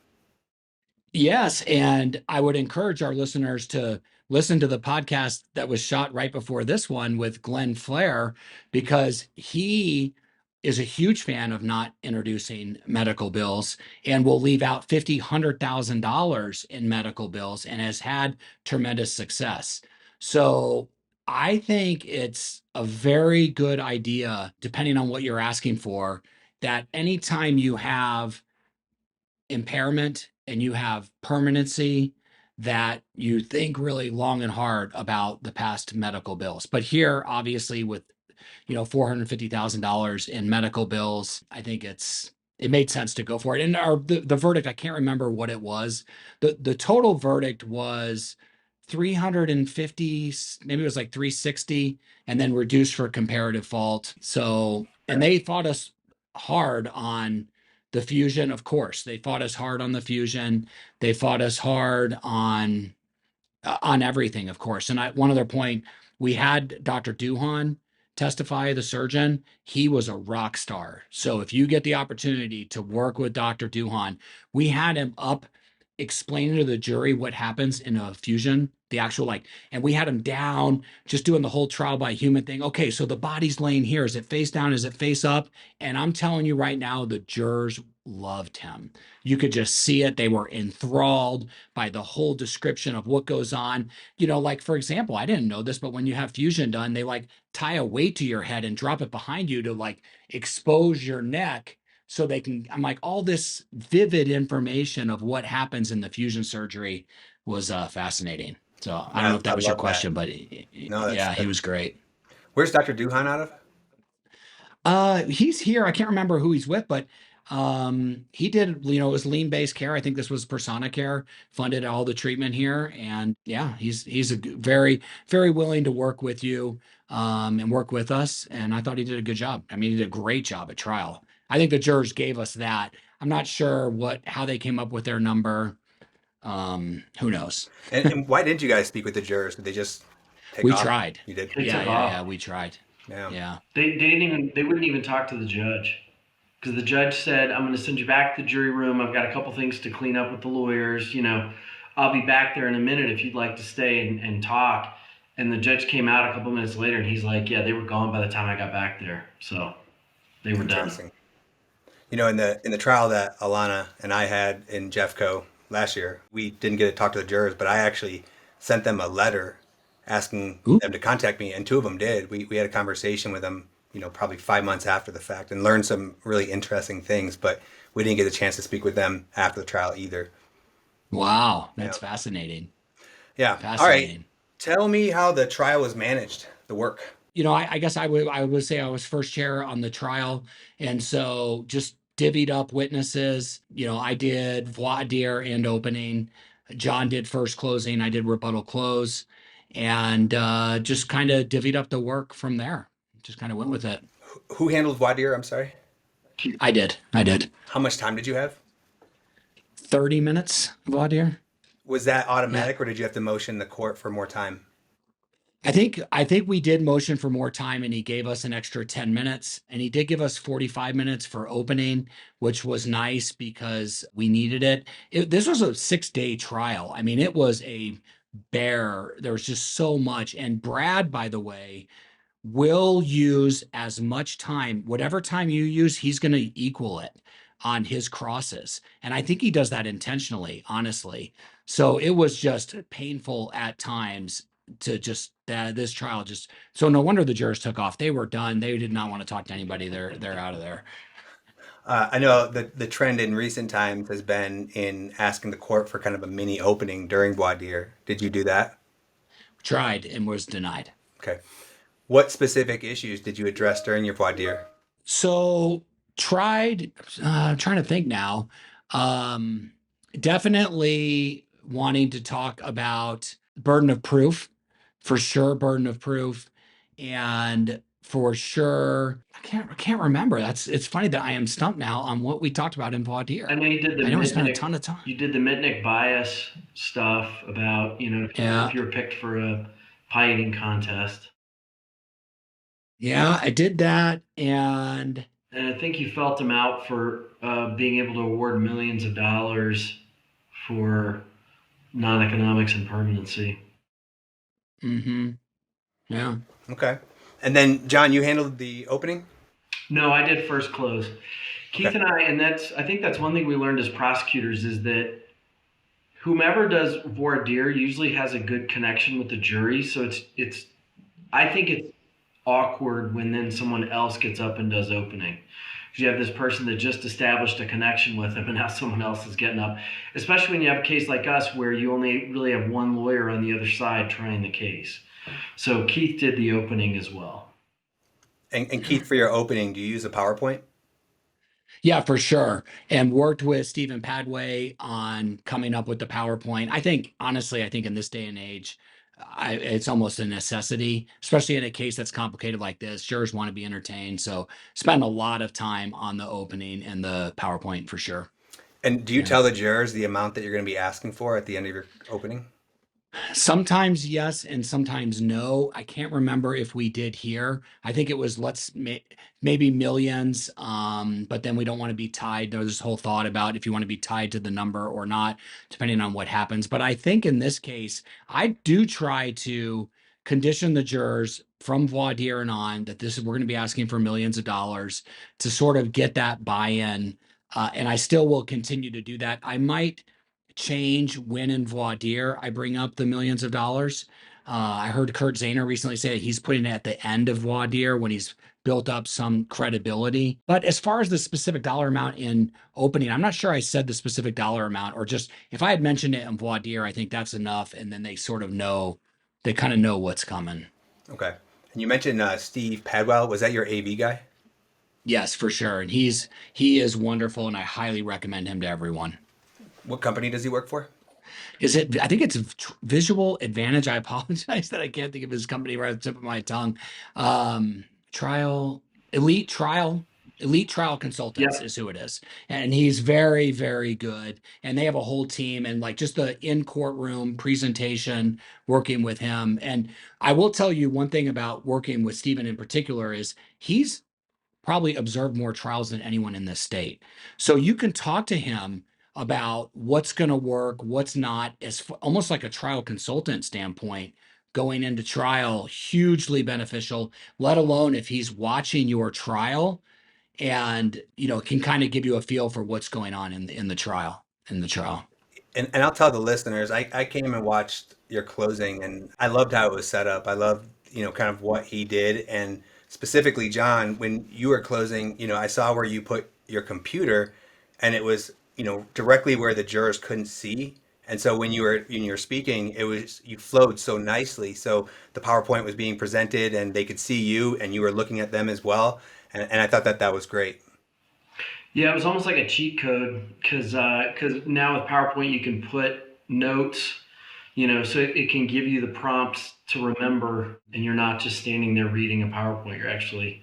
Yes. And I would encourage our listeners to listen to the podcast that was shot right before this one with Glenn Flair, because he is a huge fan of not introducing medical bills and will leave out $100,000 in medical bills and has had tremendous success. So I think it's a very good idea, depending on what you're asking for, that anytime you have impairment and you have permanency, that you think really long and hard about the past medical bills. But here, obviously, with $450,000 in medical bills, I think it made sense to go for it. And the verdict, I can't remember what it was. The total verdict was 350, maybe it was like 360, and then reduced for comparative fault. So, and they fought us hard on the fusion, of course. They fought us hard on the fusion. They fought us hard on everything, of course. And one other point, we had Dr. Duhan testify, the surgeon. He was a rock star. So if you get the opportunity to work with Dr. Duhan, we had him up explaining to the jury what happens in a fusion, the actual and we had him down just doing the whole trial by human thing. Okay, so the body's laying here. Is it face down? Is it face up? And I'm telling you right now, the jurors loved him. You could just see it. They were enthralled by the whole description of what goes on. Like, for example, I didn't know this, but when you have fusion done, they tie a weight to your head and drop it behind you to expose your neck so they can, I'm like, all this vivid information of what happens in the fusion surgery was fascinating. So I don't know if I that was your love that. question, but No, yeah, he was great. Where's Dr. Duhan out of? He's here. I can't remember who he's with, but he did, it was lean-based care. I think this was Persona Care funded all the treatment here. And yeah, he's very, very willing to work with you, and work with us. And I thought he did a good job. I mean, he did a great job at trial. I think the jurors gave us that. I'm not sure how they came up with their number. Who knows? And why didn't you guys speak with the jurors? Did they just take We off? tried. You did? They Yeah, took yeah, off. yeah. We tried. Yeah. Yeah. They wouldn't even talk to the judge, because the judge said, I'm going to send you back to the jury room. I've got a couple things to clean up with the lawyers. I'll be back there in a minute if you'd like to stay and talk. And the judge came out a couple minutes later, and he's like, yeah, they were gone by the time I got back there. So they were done. Interesting. In the trial that Alana and I had in Jeffco last year, we didn't get to talk to the jurors, but I actually sent them a letter asking Ooh. them to contact me, and two of them did. We had a conversation with them, probably 5 months after the fact, and learned some really interesting things, but we didn't get a chance to speak with them after the trial either. Wow. That's fascinating. Yeah. All right. Tell me how the trial was managed, the work. I guess I would say I was first chair on the trial. And so just divvied up witnesses. I did voir dire and opening. John did first closing. I did rebuttal close, and just kind of divvied up the work from there. Just kind of went with it. Who handled voir dire? I'm sorry. I did. How much time did you have? 30 minutes voir dire. Was that Yeah. automatic, or did you have to motion the court for more time? I think we did motion for more time, and he gave us an extra 10 minutes, and he did give us 45 minutes for opening, which was nice because we needed it. This was a 6-day trial. I mean, it was a bear. There was just so much. And Brad, by the way, will use as much time, whatever time you use, he's going to equal it on his crosses. And I think he does that intentionally, honestly. So it was just painful at times to just this trial just, so no wonder the jurors took off. They were done. They did not want to talk to anybody. They're out of there. I know the trend in recent times has been in asking the court for kind of a mini opening during voir dire. Did you do that? Tried and was denied. Okay. What specific issues did you address during your voir dire? So trying to think now. Definitely wanting to talk about burden of proof, for sure, burden of proof, and for sure, I can't remember. It's funny that I am stumped now on what we talked about in voir dire. I know you did I know I spent a ton of time. You did the Mitnick bias stuff about, if you were picked for a pie eating contest. Yeah, I did that, and I think you felt him out for being able to award millions of dollars for non-economics and permanency. Yeah. Okay. And then, John, you handled the opening? No, I did first close. Keith and I think that's one thing we learned as prosecutors is that whomever does voir dire usually has a good connection with the jury. So I think it's awkward when then someone else gets up and does opening. because you have this person that just established a connection with him, and now someone else is getting up. Especially when you have a case like us where you only really have one lawyer on the other side trying the case. So Keith did the opening as well. And Keith, for your opening, do you use a PowerPoint? Yeah, for sure. And worked with Stephen Padway on coming up with the PowerPoint. I think, honestly, I think in this day and age, it's almost a necessity, especially in a case that's complicated like this. Jurors want to be entertained. So spend a lot of time on the opening and the PowerPoint for sure. And do you Yeah. tell the jurors the amount that you're going to be asking for at the end of your opening? Sometimes yes, and sometimes no. I can't remember if we did here. I think it was maybe millions, but then we don't want to be tied. There's this whole thought about if you want to be tied to the number or not, depending on what happens. But I think in this case, I do try to condition the jurors from voir dire and on that we're going to be asking for millions of dollars to sort of get that buy-in. And I still will continue to do that. I might change when in voir dire I bring up the millions of dollars. I heard Kurt Zahner recently say that he's putting it at the end of voir dire when he's built up some credibility. But as far as the specific dollar amount in opening, I'm not sure I said the specific dollar amount, or just if I had mentioned it in voir dire, I think that's enough. And then they sort of know, they kind of know what's coming. Okay. And you mentioned Steve Padwell. Was that your AV guy? Yes, for sure. And he is wonderful, and I highly recommend him to everyone. What company does he work for? Is it? I think it's Visual Advantage. I apologize that I can't think of his company right at the tip of my tongue. Trial Elite Trial Elite Trial Consultants Yep. is who it is, and he's very very good. And they have a whole team, and like just the in courtroom presentation, working with him. And I will tell you one thing about working with Stephen in particular is he's probably observed more trials than anyone in this state. So you can talk to him about what's going to work, what's not, almost like a trial consultant standpoint going into trial, hugely beneficial, let alone if he's watching your trial and, can kind of give you a feel for what's going on in the trial. And I'll tell the listeners, I came and watched your closing and I loved how it was set up. I loved, kind of what he did. And specifically, John, when you were closing, I saw where you put your computer and it was, directly where the jurors couldn't see. And so when you were speaking, you flowed so nicely. So the PowerPoint was being presented and they could see you and you were looking at them as well. And I thought that was great. Yeah, it was almost like a cheat code because now with PowerPoint you can put notes, so it can give you the prompts to remember, and you're not just standing there reading a PowerPoint. You're actually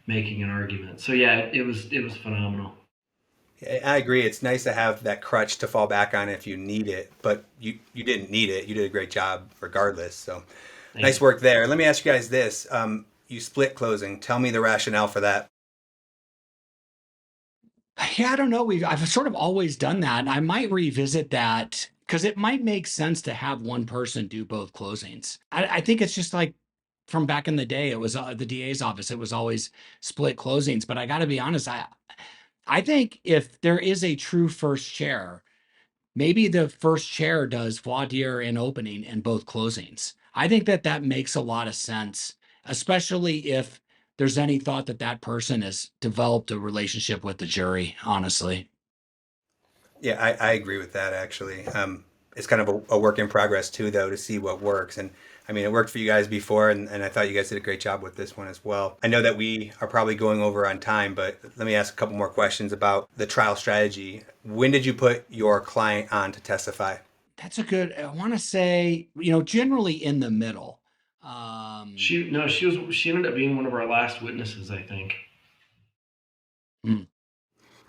making an argument. So yeah, it was phenomenal. I agree. It's nice to have that crutch to fall back on if you need it, but you didn't need it. You did a great job regardless. So Thank nice you. work there. Let me ask you guys this. You split closing. Tell me the rationale for that. Yeah, I don't know. I've sort of always done that. I might revisit that because it might make sense to have one person do both closings. I think it's just like from back in the day, it was the DA's office. It was always split closings. But I got to be honest, I think if there is a true first chair, maybe the first chair does voir dire and opening and both closings. I think that makes a lot of sense, especially if there's any thought that that person has developed a relationship with the jury, honestly. Yeah, I agree with that actually. It's kind of a work in progress too, though, to see what works. And I mean, it worked for you guys before, and I thought you guys did a great job with this one as well. I know that we are probably going over on time, but let me ask a couple more questions about the trial strategy. When did you put your client on to testify? That's a good, I want to say, generally in the middle. Um, She ended up being one of our last witnesses, I think. hmm.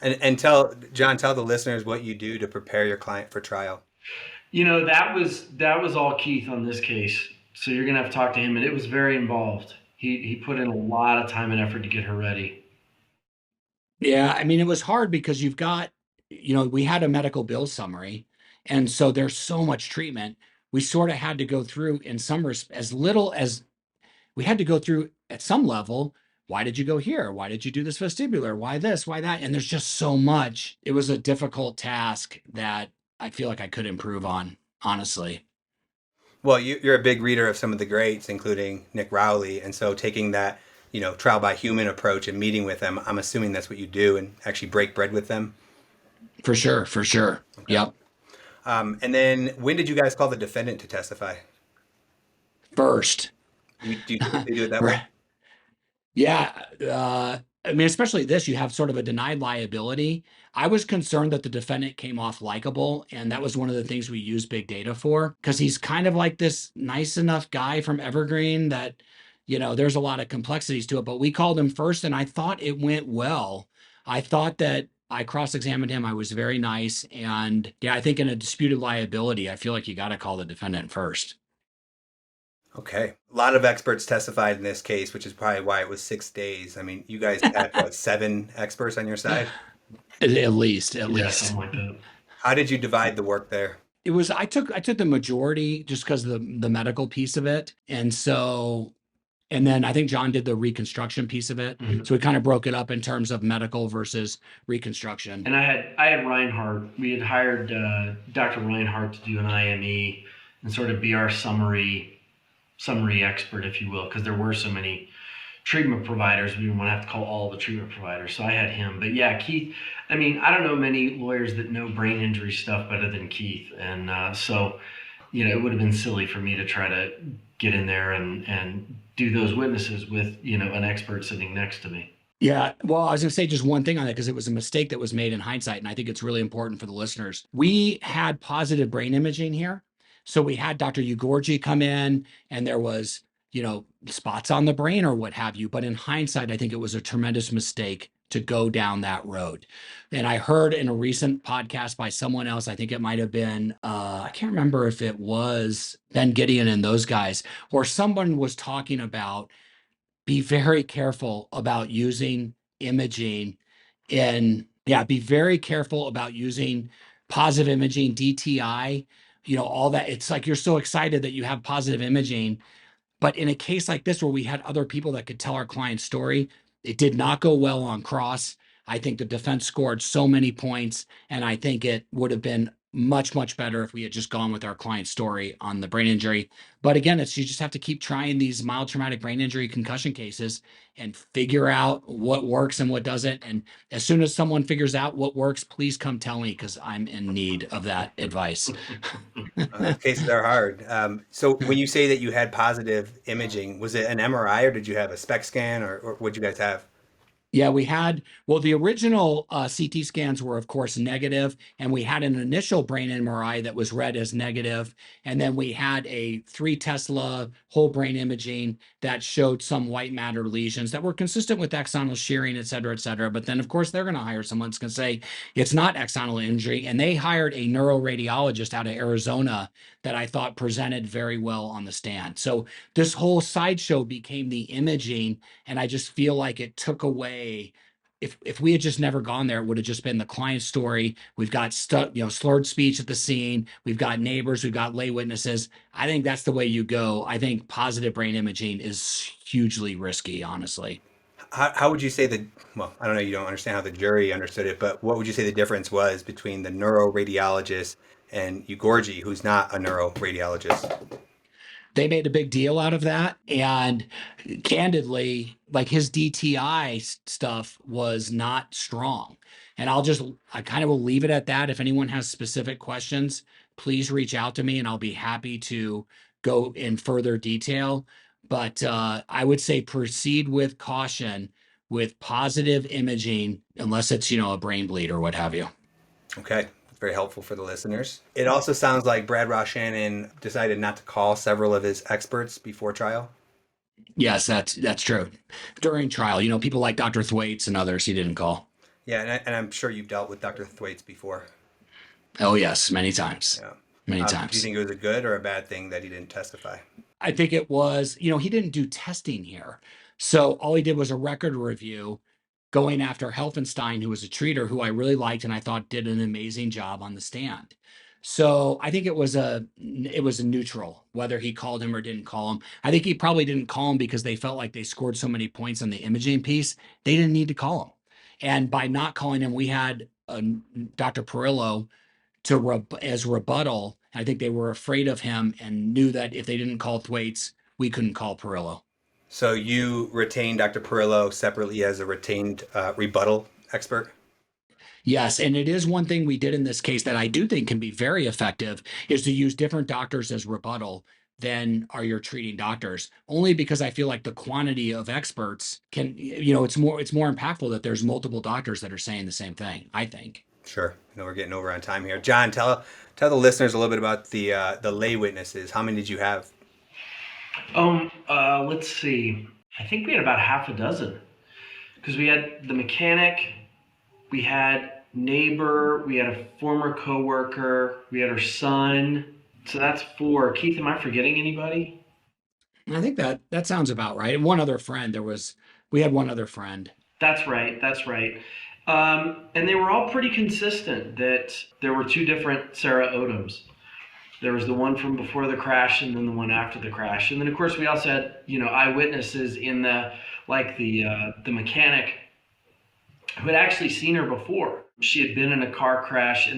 And tell the listeners what you do to prepare your client for trial. That was all Keith on this case. So you're gonna have to talk to him, and it was very involved. He put in a lot of time and effort to get her ready. Yeah, I mean, it was hard because we had a medical bill summary, and so there's so much treatment. We sort of had to go through in some as little as we had to go through at some level. Why did you go here? Why did you do this vestibular? Why this? Why that? And there's just so much. It was a difficult task that I feel like I could improve on, honestly. Well, you're a big reader of some of the greats, including Nick Rowley, and so taking that trial by human approach and meeting with them. I'm assuming that's what you do and actually break bread with them. For sure, for sure. Okay. Yep. And then when did you guys call the defendant to testify? First. Do you typically do it that way? Right. Yeah. I mean, especially this, you have sort of a denied liability. I was concerned that the defendant came off likable, and that was one of the things we use big data for, because he's kind of like this nice enough guy from Evergreen that, there's a lot of complexities to it. But we called him first, and I thought it went well. I thought that I cross-examined him. I was very nice. And yeah, I think in a disputed liability, I feel like you got to call the defendant first. Okay. A lot of experts testified in this case, which is probably why it was 6 days. I mean, you guys had what, 7 experts on your side? At least, at Yeah, least. something like that. How did you divide the work there? It was I took the majority just because of the medical piece of it. And then I think John did the reconstruction piece of it. Mhm. So we kind of broke it up in terms of medical versus reconstruction. And I had Reinhardt. We had hired Dr. Reinhardt to do an IME and sort of be our summary expert, if you will, because there were so many treatment providers. We didn't want to have to call all the treatment providers. So I had him. But yeah, Keith, I mean, I don't know many lawyers that know brain injury stuff better than Keith. And so, it would have been silly for me to try to get in there and do those witnesses with, an expert sitting next to me. Yeah, well, I was going to say just one thing on that because it was a mistake that was made in hindsight, and I think it's really important for the listeners. We had positive brain imaging here. So we had Dr. Ugorji come in, and there was, spots on the brain or what have you. But in hindsight, I think it was a tremendous mistake to go down that road. And I heard in a recent podcast by someone else, I think it might have been, I can't remember if it was Ben Gideon and those guys, or someone was talking about be very careful about using imaging be very careful about using positive imaging, DTI, all that. It's like you're so excited that you have positive imaging. But in a case like this, where we had other people that could tell our client's story, it did not go well on cross. I think the defense scored so many points, and I think it would have been much, much better if we had just gone with our client's story on the brain injury. But again, you just have to keep trying these mild traumatic brain injury concussion cases and figure out what works and what doesn't. And as soon as someone figures out what works, please come tell me, because I'm in need of that advice. Cases are hard. So when you say that you had positive imaging, was it an MRI or did you have a SPECT scan or what did you guys have? Yeah, the original CT scans were, of course, negative, and we had an initial brain MRI that was read as negative, and then we had a 3 Tesla whole brain imaging that showed some white matter lesions that were consistent with axonal shearing, et cetera, et cetera. But then, of course, they're going to hire someone that's going to say it's not axonal injury, and they hired a neuroradiologist out of Arizona that I thought presented very well on the stand. So this whole sideshow became the imaging, and I just feel like it took away. If we had just never gone there, it would have just been the client story. We've got slurred speech at the scene. We've got neighbors. We've got lay witnesses. I think that's the way you go. I think positive brain imaging is hugely risky, honestly. How would you say well, I don't know, you don't understand how the jury understood it, but what would you say the difference was between the neuroradiologist and Ugorji, who's not a neuroradiologist? They made a big deal out of that. And candidly, like his DTI stuff was not strong. And I kind of will leave it at that. If anyone has specific questions, please reach out to me and I'll be happy to go in further detail. But I would say proceed with caution with positive imaging, unless it's, a brain bleed or what have you. Okay. Very helpful for the listeners. It also sounds like Brad Roshannon decided not to call several of his experts before trial. Yes, that's true. During trial, people like Dr. Thwaites and others he didn't call. Yeah, and I'm sure you've dealt with Dr. Thwaites before. Oh, yes, many times. Yeah. Many Do times. you think it was a good or a bad thing that he didn't testify? I think it was, he didn't do testing here. So all he did was a record review going after Helfenstein, who was a treater who I really liked and I thought did an amazing job on the stand. So I think it was a neutral, whether he called him or didn't call him. I think he probably didn't call him because they felt like they scored so many points on the imaging piece. They didn't need to call him. And by not calling him, we had Dr. Perillo as rebuttal. I think they were afraid of him and knew that if they didn't call Thwaites, we couldn't call Perillo. So you retained Dr. Perillo separately as a retained rebuttal expert? Yes, and it is one thing we did in this case that I do think can be very effective is to use different doctors as rebuttal than are your treating doctors. Only because I feel like the quantity of experts can, it's more impactful that there's multiple doctors that are saying the same thing, I think. Sure. I know we're getting over on time here. John, tell the listeners a little bit about the lay witnesses. How many did you have? Let's see. I think we had about half a dozen because we had the mechanic, we had neighbor, we had a former coworker, we had her son. So that's four. Keith, am I forgetting anybody? And I think that sounds about right. And one other friend, we had one other friend. That's right. That's right. And they were all pretty consistent that there were two different Sarah Odoms. There was the one from before the crash and then the one after the crash. And then of course we also had, eyewitnesses in the mechanic who had actually seen her before. She had been in a car crash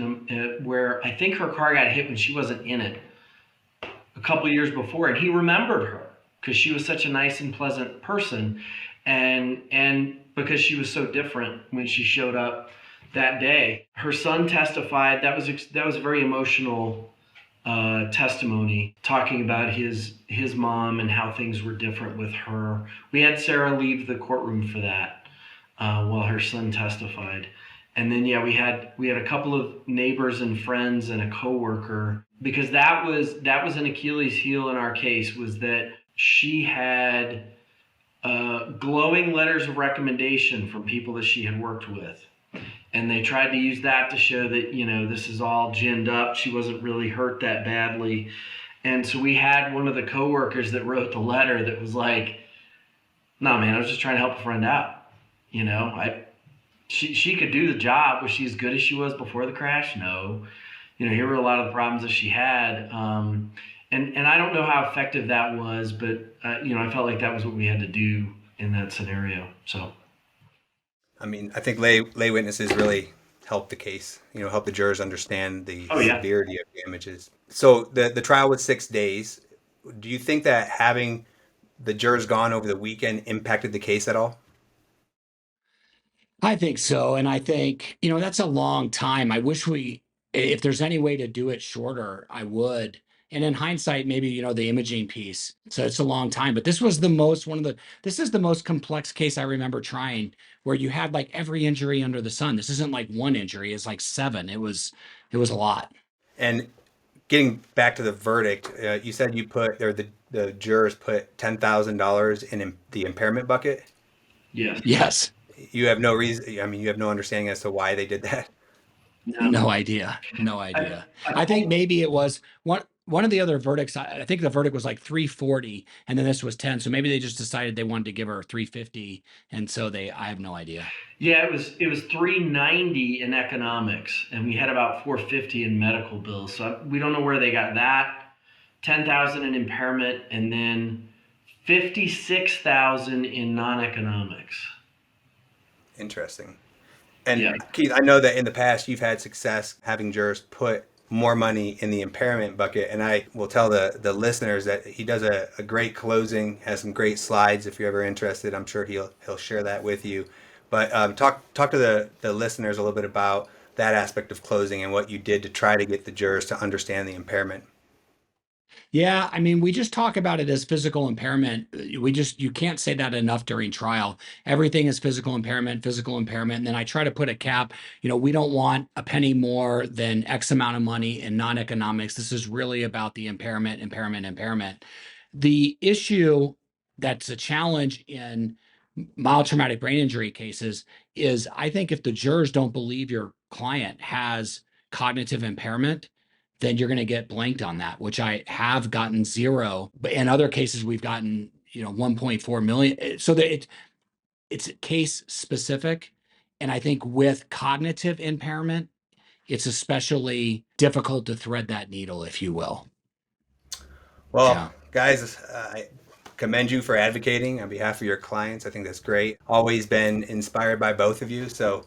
where I think her car got hit when she wasn't in it a couple years before, and he remembered her because she was such a nice and pleasant person, and because she was so different when she showed up that day. Her son testified. That was a very emotional testimony, talking about his mom and how things were different with her. We had Sarah leave the courtroom for that while her son testified. And then yeah, we had a couple of neighbors and friends and a coworker, because that was an Achilles heel in our case, was that she had glowing letters of recommendation from people that she had worked with. And they tried to use that to show that, this is all ginned up. She wasn't really hurt that badly. And so we had one of the coworkers that wrote the letter that was like, no, man, I was just trying to help a friend out. She could do the job. Was she as good as she was before the crash? No. Here were a lot of the problems that she had. And I don't know how effective that was, but, I felt like that was what we had to do in that scenario. So. I mean, I think lay witnesses really help the case, help the jurors understand the Oh yeah. severity of damages. So the trial was 6 days. Do you think that having the jurors gone over the weekend impacted the case at all? I think so. And I think, that's a long time. If there's any way to do it shorter, I would. And in hindsight, maybe, the imaging piece. So it's a long time. But this is the most complex case I remember trying, where you had like every injury under the sun. This isn't like one injury, it's like seven. It was a lot. And getting back to the verdict, you said the jurors put $10,000 in the impairment bucket. Yes. Yes. You have no reason. I mean, you have no understanding as to why they did that. No. No idea. No idea. I think I maybe it was one of the other verdicts. I think the verdict was like 340, and then this was 10. So maybe they just decided they wanted to give her 350, and so I have no idea. Yeah, it was 390 in economics, and we had about 450 in medical bills. So we don't know where they got that. 10,000 in impairment, and then 56,000 in non-economics. Interesting. And Yeah. Keith, I know that in the past you've had success having jurors put more money in the impairment bucket. And I will tell the listeners that he does a great closing, has some great slides. If you're ever interested, I'm sure he'll share that with you. But talk to the listeners a little bit about that aspect of closing and what you did to try to get the jurors to understand the impairment. Yeah, I mean, we just talk about it as physical impairment. You can't say that enough during trial. Everything is physical impairment, physical impairment. And then I try to put a cap. We don't want a penny more than X amount of money in non-economics. This is really about the impairment, impairment, impairment. The issue that's a challenge in mild traumatic brain injury cases is, I think, if the jurors don't believe your client has cognitive impairment, then you're going to get blanked on that, which I have gotten zero. But in other cases, we've gotten 1.4 million. So that it's case specific, and I think with cognitive impairment, it's especially difficult to thread that needle, if you will. Well, Yeah. guys, I commend you for advocating on behalf of your clients. I think that's great. Always been inspired by both of you. So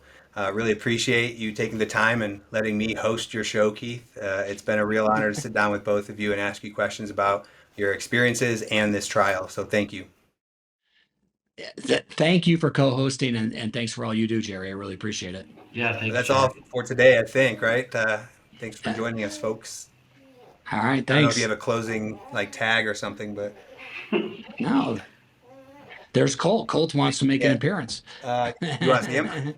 really appreciate you taking the time and letting me host your show, Keith. It's been a real honor to sit down with both of you and ask you questions about your experiences and this trial. So thank you. Thank you for co-hosting, and thanks for all you do, Jerry. I really appreciate it. Yeah, thanks, That's all Jerry. for today, I think, right? Thanks for Uh, joining us, folks. all right, I don't know if you have thanks. a closing like tag or something, but No, there's Colt. Colt wants to make an yeah. appearance. You want to see him?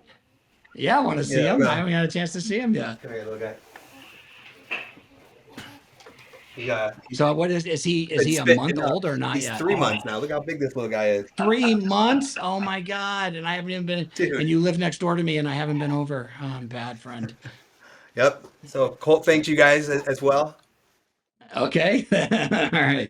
Yeah, I want to see Yeah, him. I well, haven't had a chance to see him yet. come here, little guy. He So what is been he a spitting month it up. old or not He's yet? 3 months now. Look how big this little guy is. 3 months? Oh my God. And I haven't even been, Dude. and you live next door to me and I haven't been over. Oh, I'm a bad friend. Yep. So Colt thanks you guys as well. Okay. All right.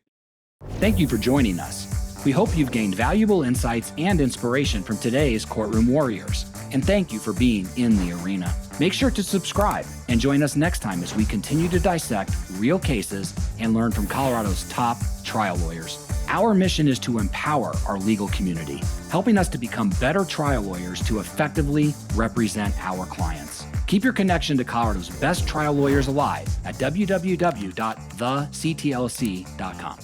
Thank you for joining us. We hope you've gained valuable insights and inspiration from today's Courtroom Warriors. And thank you for being in the arena. Make sure to subscribe and join us next time as we continue to dissect real cases and learn from Colorado's top trial lawyers. Our mission is to empower our legal community, helping us to become better trial lawyers to effectively represent our clients. Keep your connection to Colorado's best trial lawyers alive at www.thectlc.com.